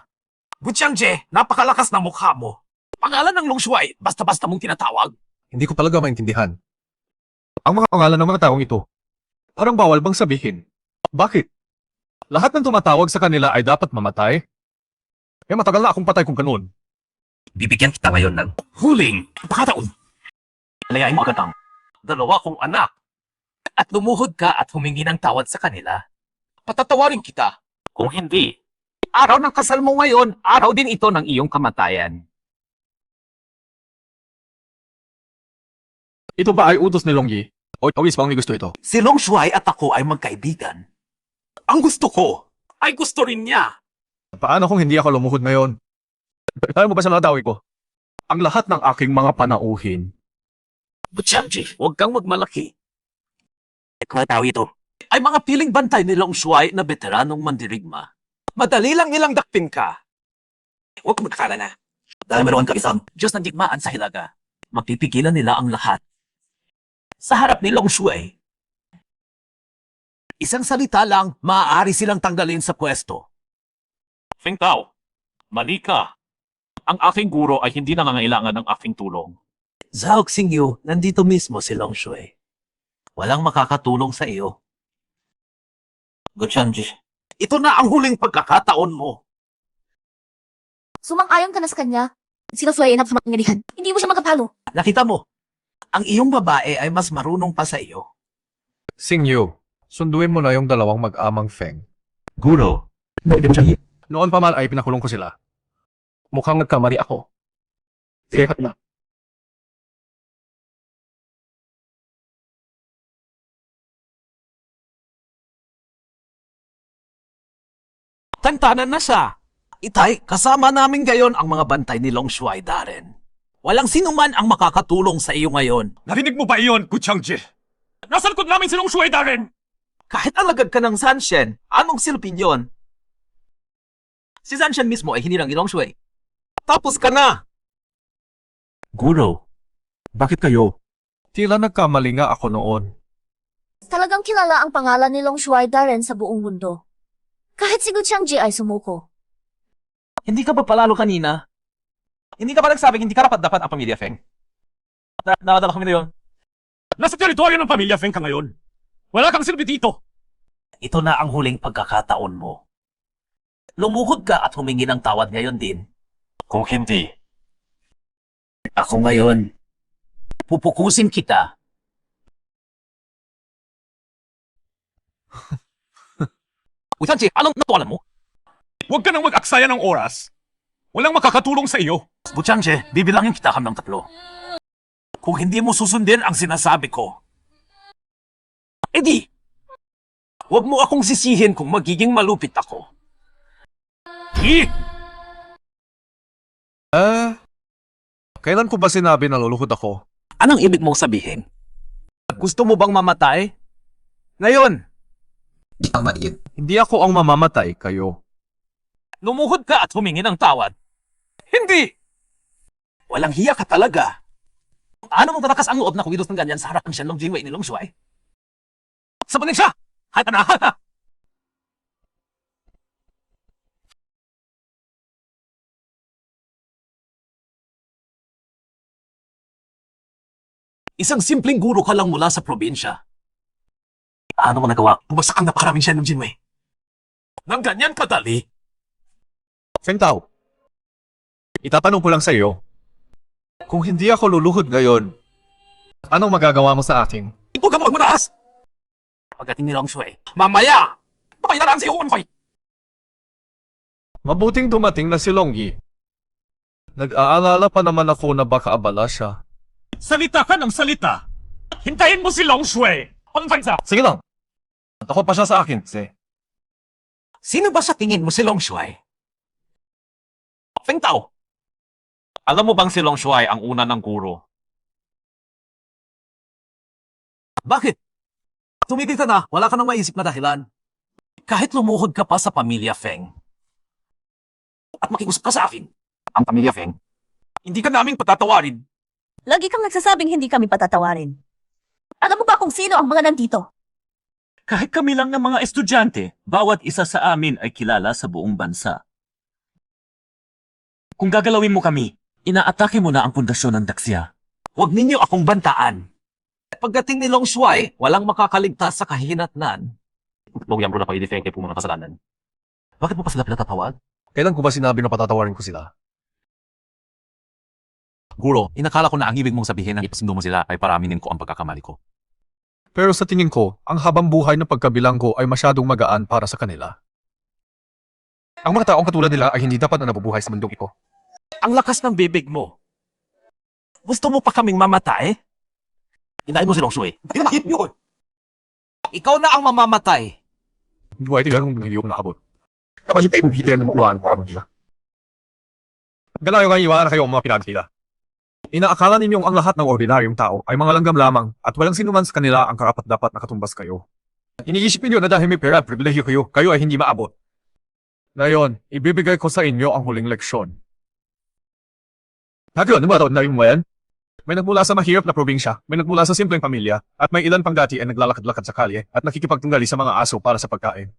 Gu Changji, napakalakas na mukha mo. Pangalan ng Long Shuai, basta-basta mong tinatawag. Hindi ko talaga maintindihan. Ang mga pangalan ng mga taong ito, parang bawal bang sabihin? Bakit? Lahat ng tumatawag sa kanila ay dapat mamatay? Matagal na akong patay kung ganun. Bibigyan kita ngayon ng huling pagkataon. Palayain mo agad ang dalawa kong anak at lumuhod ka at humingi ng tawad sa kanila. Patatawarin kita. Kung hindi, araw ng kasal mo ngayon, araw din ito ng iyong kamatayan. Ito ba ay utos ni Longyi? O Awis bang may gusto ito? Si Long Shuai at ako ay magkaibigan. Ang gusto ko ay gusto rin niya. Paano kung hindi ako lumuhod ngayon? Kaya mo ba sa nadawi ko? Ang lahat ng aking mga panauhin. Butchamji, huwag kang magmalaki. Tao ito ay mga piling bantay ni Long Shuai na veteranong mandirigma. Madali lang nilang dakpin ka. Huwag kang magkakala na. Dahil meron ka isang Diyos ng digmaan sa hilaga, mapipigilan nila ang lahat. Sa harap ni Long Shuai, isang salita lang, maaari silang tanggalin sa pwesto. Feng Tao, mali ka. Ang aking guro ay hindi nangangailangan ng aking tulong. Zhao Xingyu, nandito mismo si Long Shuai. Walang makakatulong sa iyo. Guchanji, ito na ang huling pagkakataon mo. Sumang-ayon ka na sa kanya. Sinusway na sa mangilihan. Hindi mo siya magkapalo. Nakita mo, ang iyong babae ay mas marunong pa sa iyo. Xingyu, sunduin mo na yung dalawang mag-amang Feng. Guro. Noon pa man ay pinakulong ko sila. Mukhang nagkamali ako. Sige na. Tantanan na siya. Itay, kasama namin ngayon ang mga bantay ni Long Shuai, Darren. Walang sino man ang makakatulong sa iyo ngayon. Narinig mo ba iyon, Kuchangji? Nasa likod namin si Long Shuai, Darren! Kahit alagad ka ng Sanshen, anong silpin yon? Si Sanshen mismo ay hinirang ni Long Shuai. Tapos ka na! Guro. Bakit kayo? Tila nagkamali nga ako noon. Talagang kilala ang pangalan ni Long Shuai Darren sa buong mundo. Kahit si Gu Changji ay sumuko. Hindi ka ba palalo kanina? Hindi ka ba nagsabing hindi karapat-dapat ang pamilya Feng? Nakadala kami na yun. Nasa teritoryo ng pamilya Feng ka ngayon. Wala kang silbi dito. Ito na ang huling pagkakataon mo. Lumuhod ka at humingi ng tawad ngayon din. Kung hindi, ako ngayon, pupukusin kita. Usanchi, anong natuwalan mo? Huwag ka nang mag-aksaya ng oras. Walang makakatulong sa iyo. Buchangje, bibilangin kita ng 3. Kung hindi mo susundin ang sinasabi ko, edi, huwag mo akong sisihin kung magiging malupit ako. Kailan ko ba sinabi na luluhod ako? Anong ibig mong sabihin? Gusto mo bang mamatay? Ngayon! Hindi ako ang mamamatay, kayo. Lumuhod ka at humingi ng tawad. Hindi! Walang hiya ka talaga. Ano mong tatakas ang loob na kumilos ng ganyan sa harap ng Shenlong Jingwei ni Long Shuai? Sabunin siya! Hata na hata! Isang simpleng guro ka lang mula sa probinsya. Ano mo nagawa? Bumagsak ang napakaraming Shenlong Jingwei. Nang ganyan kadali, Feng Tao, itatanong ko lang sa iyo. Kung hindi ako luluhod ngayon, anong magagawa mo sa akin? ito ka magmataas! Pagdating ni Long Shuai, mamaya! Papayaran si Huan Fei! Mabuting dumating na si Longyi. Nag-aalala pa naman ako na baka abala siya. Salita ka ng salita. Hintayin mo si Long Shuai. Sige lang. Takot pa siya sa akin, Sino ba sa tingin mo si Long Shuai? Feng Tao, Alam mo bang si Long Shuai ang una ng guro? bakit? Tumigil ka na, wala ka nang maisip na dahilan. Kahit lumuhod ka pa sa pamilya Feng, at makiusap ka sa akin, Ang pamilya Feng. hindi ka naming patatawarin. Lagi kang nagsasabing hindi kami patatawarin. Alam mo ba kung sino ang mga nandito? Kahit kami lang ng mga estudyante, bawat isa sa amin ay kilala sa buong bansa. Kung gagalawin mo kami, inaatake mo na ang pundasyon ng Daxia. Huwag ninyo akong bantaan. Pagdating ni Long Shuai, walang makakaligtas sa kahihinatnan. Logyang bro na pa i-defend kay po mga kasalanan. Bakit mo pa sila pinatatawag? Kailan ko ba sinabi na patatawarin ko sila? Guro, inakala ko na ang ibig mong sabihin na ipasundo mo sila ay para aminin ko ang pagkakamali ko. Pero sa tingin ko, ang habang buhay ng pagkabilang ko ay masyadong magaan para sa kanila. Ang mga taong katulad nila ay hindi dapat na nabubuhay sa mundong ito. Ang lakas ng bibig mo. Gusto mo pa kaming mamatay? Hinahin mo si Long Shui. Hinahit niyo. Ikaw na ang mamamatay. Hindi ko ay tiganong hindi ko nakabot. Kapag tayo Peter na makuhaan ko nila. Galayo nga iwanan kayo ang mga pinagtila. Inaakala ninyong ang lahat ng ordinaryong tao ay mga langgam lamang at walang sinuman sa kanila ang karapat-dapat na katumbas kayo. Iniisipin niyo na dahil may pera at pribilehyo kayo ay hindi maabot. Ngayon, ibibigay ko sa inyo ang huling leksyon. Hagyo, ano ba ito? Nabi mo ba yan? May nagmula sa mahirap na probinsya, may nagmula sa simpleng pamilya, at may ilan pang dati ay naglalakad-lakad sa kalye at nakikipagtunggali sa mga aso para sa pagkain.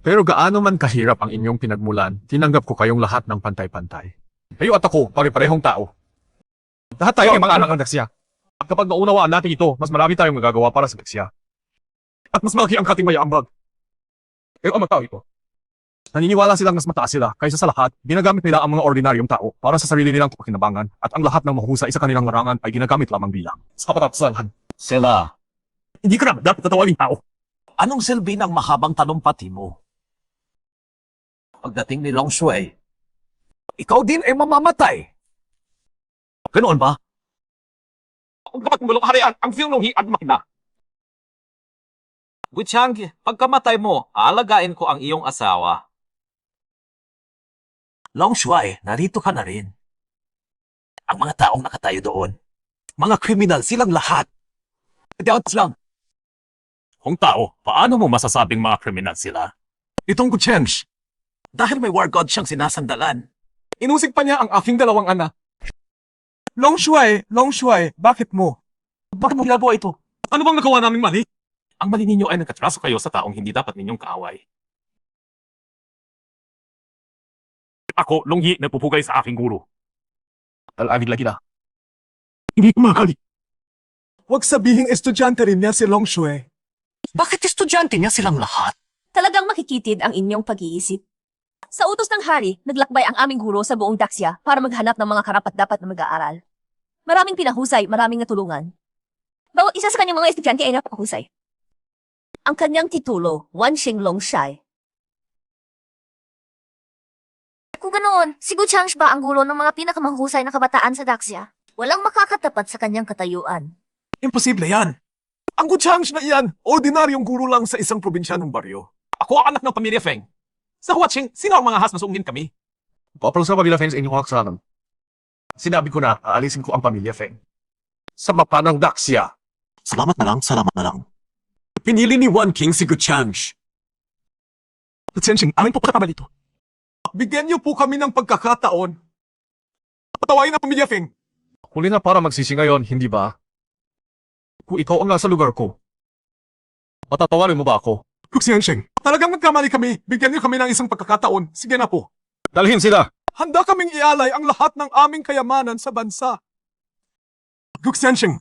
Pero gaano man kahirap ang inyong pinagmulan, tinanggap ko kayong lahat ng pantay-pantay. Kayo at ako, pare-parehong tao. Lahat tayo ay mga anak ng Daxia. At kapag naunawaan natin ito, mas marami tayong magagawa para sa Daxia. At mas malaki ang kating mayaambag. Kayo ang tao ito. Naniniwala silang mas mataas sila kaysa sa lahat, ginagamit nila ang mga ordinaryong tao para sa sarili nilang kapakinabangan at ang lahat ng mahusay sa kanilang larangan ay ginagamit lamang bilang sa kapatasan. Sila, Hindi ka na dapat tatawagin tao. Anong silbi ng mahabang talumpati mo? Pagdating ni Long Shui, ikaw din ay mamamatay. Ganoon ba? Kung kapag mulong harian, ang film nung hiad makina. Guchang, pagkamatay mo, aalagaan ko ang iyong asawa. Long Shui, narito ka na rin. Ang mga taong nakatayo doon, mga kriminal silang lahat. Doubts lang. Kung tao, paano mo masasabing mga kriminal sila? Itong Guchang, dahil may war god siyang sinasandalan. Inusig pa niya ang aking dalawang anak. Long Shui, bakit mo? Bakit mo ginagawa ito? Ano bang nagawa naming mali? Ang mali ninyo ay nagkatraso kayo sa taong hindi dapat ninyong kaaway. Ako, Longyi, nagpupugay sa aking guro. Alawid lagi na. Hindi ko makali. Huwag sabihing estudyante rin niya si Long Shui. bakit estudyante niya silang lahat? Talagang makikitid ang inyong pag-iisip. Sa utos ng hari, naglakbay ang aming guro sa buong Daxia para maghanap ng mga karapat-dapat na mag-aaral. Maraming pinahusay, maraming natulungan. Bawat isa sa kanyang mga estudyante ay napakahusay. Ang kanyang titulo, Wanxing Longshai. Kung ganoon, si Guchang ba ang gulo ng mga pinakamahusay na kabataan sa Daxia? Walang makakatapat sa kanyang katayuan. Imposible yan. Ang Guchang na iyan, ordinaryong guro lang sa isang probinsyanong baryo. Ako ang anak ng pamilya Feng. Sa Huaching, sino ang mga has na sungin kami? Papalo sa pamilya Feng sa inyong kasalanan. Sinabi ko na, aalisin ko ang pamilya Feng. Sa mapa ng Daxia. Salamat na lang. Pinili ni One King si Guchang. Tsenshing, aming po pagkakamali ito. Bigyan niyo po kami ng pagkakataon. Patawain ang pamilya Feng. Huli na para magsisi ngayon, hindi ba? Kung ikaw ang nasa lugar ko, matatawarin mo ba ako? Tsenshing, talagang nagkamali kami. Bigyan niyo kami ng isang pagkakataon. Sige na po. Dalhin sila! Handa kaming ialay ang lahat ng aming kayamanan sa bansa. Tsenshing.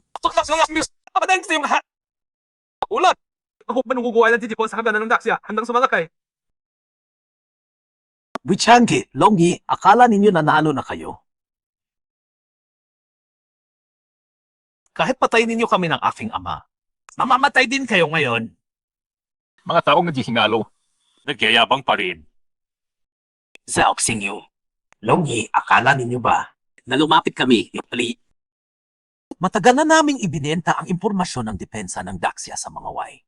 Ulat! Ako ba nung guguhay ng titipon sa kabila ng Daxia? Handang sumalakay. Guchang, Longyi, akala ninyo nanalo na kayo. Kahit patayin ninyo kami ng aking ama, mamamatay din kayo ngayon. Mga taong naghihingalo, nagyayabang pa rin. Zhao Xingyu, Longyi, akala ninyo ba na lumapit kami, Yopli? Matagal na naming ibinenta ang impormasyon ng depensa ng Daxia sa mga Wai.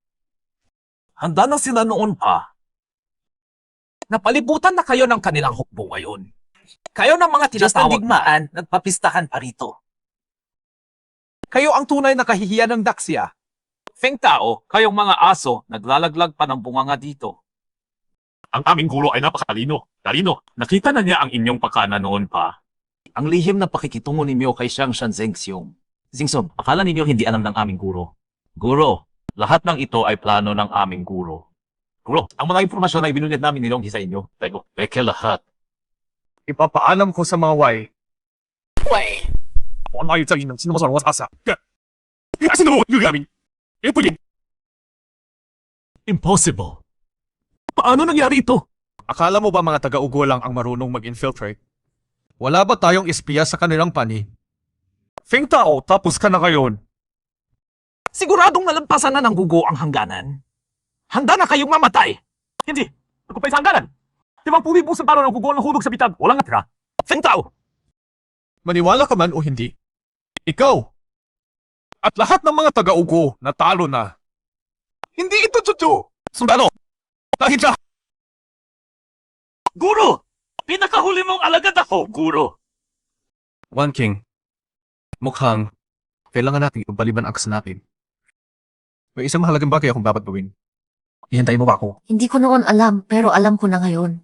Handa na sila noon pa. Napalibutan na kayo ng kanilang hukbo ngayon. Kayo ng mga tinatandigmaan, nagpapistahan pa rito. Kayo ang tunay na kahihiyan ng Daxia. Feng Tao, kayong mga aso, naglalaglag pa ng bunganga dito. Ang aming guro ay napakalino. Talino, nakita na niya ang inyong pagkana noon pa. Ang lihim na pakikitungo ninyo kay Xiang Shan Zhengxiong. Zingsom, akala ninyo hindi alam ng aming guro. Guro, lahat ng ito ay plano ng aming guro. Guro, ang mga impormasyon na ibinunyad namin ni Longyi sa inyo. Teko, peke lahat. Ipapaalam ko sa mga Wai. Ano yung sabihin ng sinumasarang wasasa? Sino mo gagamit? Impossible. Paano nangyari ito? Akala mo ba mga taga-ugo lang ang marunong mag-infiltrate? Wala ba tayong espiya sa kanilang pani? Feng Tao, tapos ka na ngayon. Siguradong nalampasan na ng gugo ang hangganan. Handa na kayong mamatay. Hindi. Ako pa sa hangganan. Di ba pumipusan palo ng gugol ng hulog sa bitag? Walang natira. Feng Tao! Maniwala ka man o hindi, ikaw At lahat ng mga taga-ugo natalo na. Hindi ito totoo. Sundalo! Dahil siya! Guro! Pinakahuli mong alagad ako, Guro! One King, mukhang kailangan natin ibaliban ang aksa natin. May isang mahalagang bagay akong dapat gawin. Ihintayin mo ba ako? Hindi ko noon alam, pero alam ko na ngayon.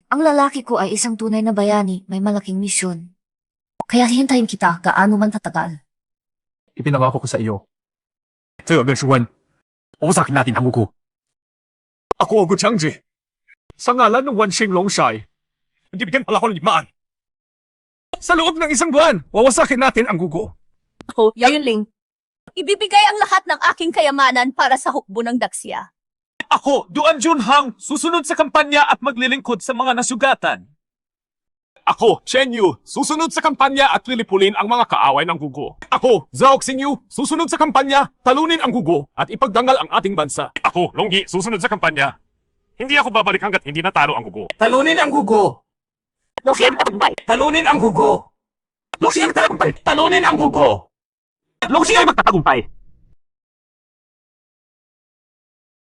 Ang lalaki ko ay isang tunay na bayani, may malaking misyon. Kaya hintayin kita gaano man tatagal. Ipinangako ko sa iyo. Tayo, Bensuan. Usakin natin ang ugo. Ako ang Gu Changji. Sa ngalan ng Wanxing Longshai, hindi bigyan pala ako ng 5. Sa loob ng isang buwan, wawasakin natin ang gugo. Ako, Yayunling. Ibibigay ang lahat ng aking kayamanan para sa hukbo ng Daxia. Ako, Duan Junhang, susunod sa kampanya at maglilingkod sa mga nasugatan. Ako, Chen Yu, susunod sa kampanya at lilipulin ang mga kaaway ng gugo. Ako, Zhao Xingyu, susunod sa kampanya, talunin ang gugo at ipagdangal ang ating bansa. Ako, Longyi, susunod sa kampanya. Hindi ako babalik hanggat hindi natalo ang gugo. Talunin ang gugo! Talunin ang gugo! Talunin ang gugo! Longyi ay magtatagumpay.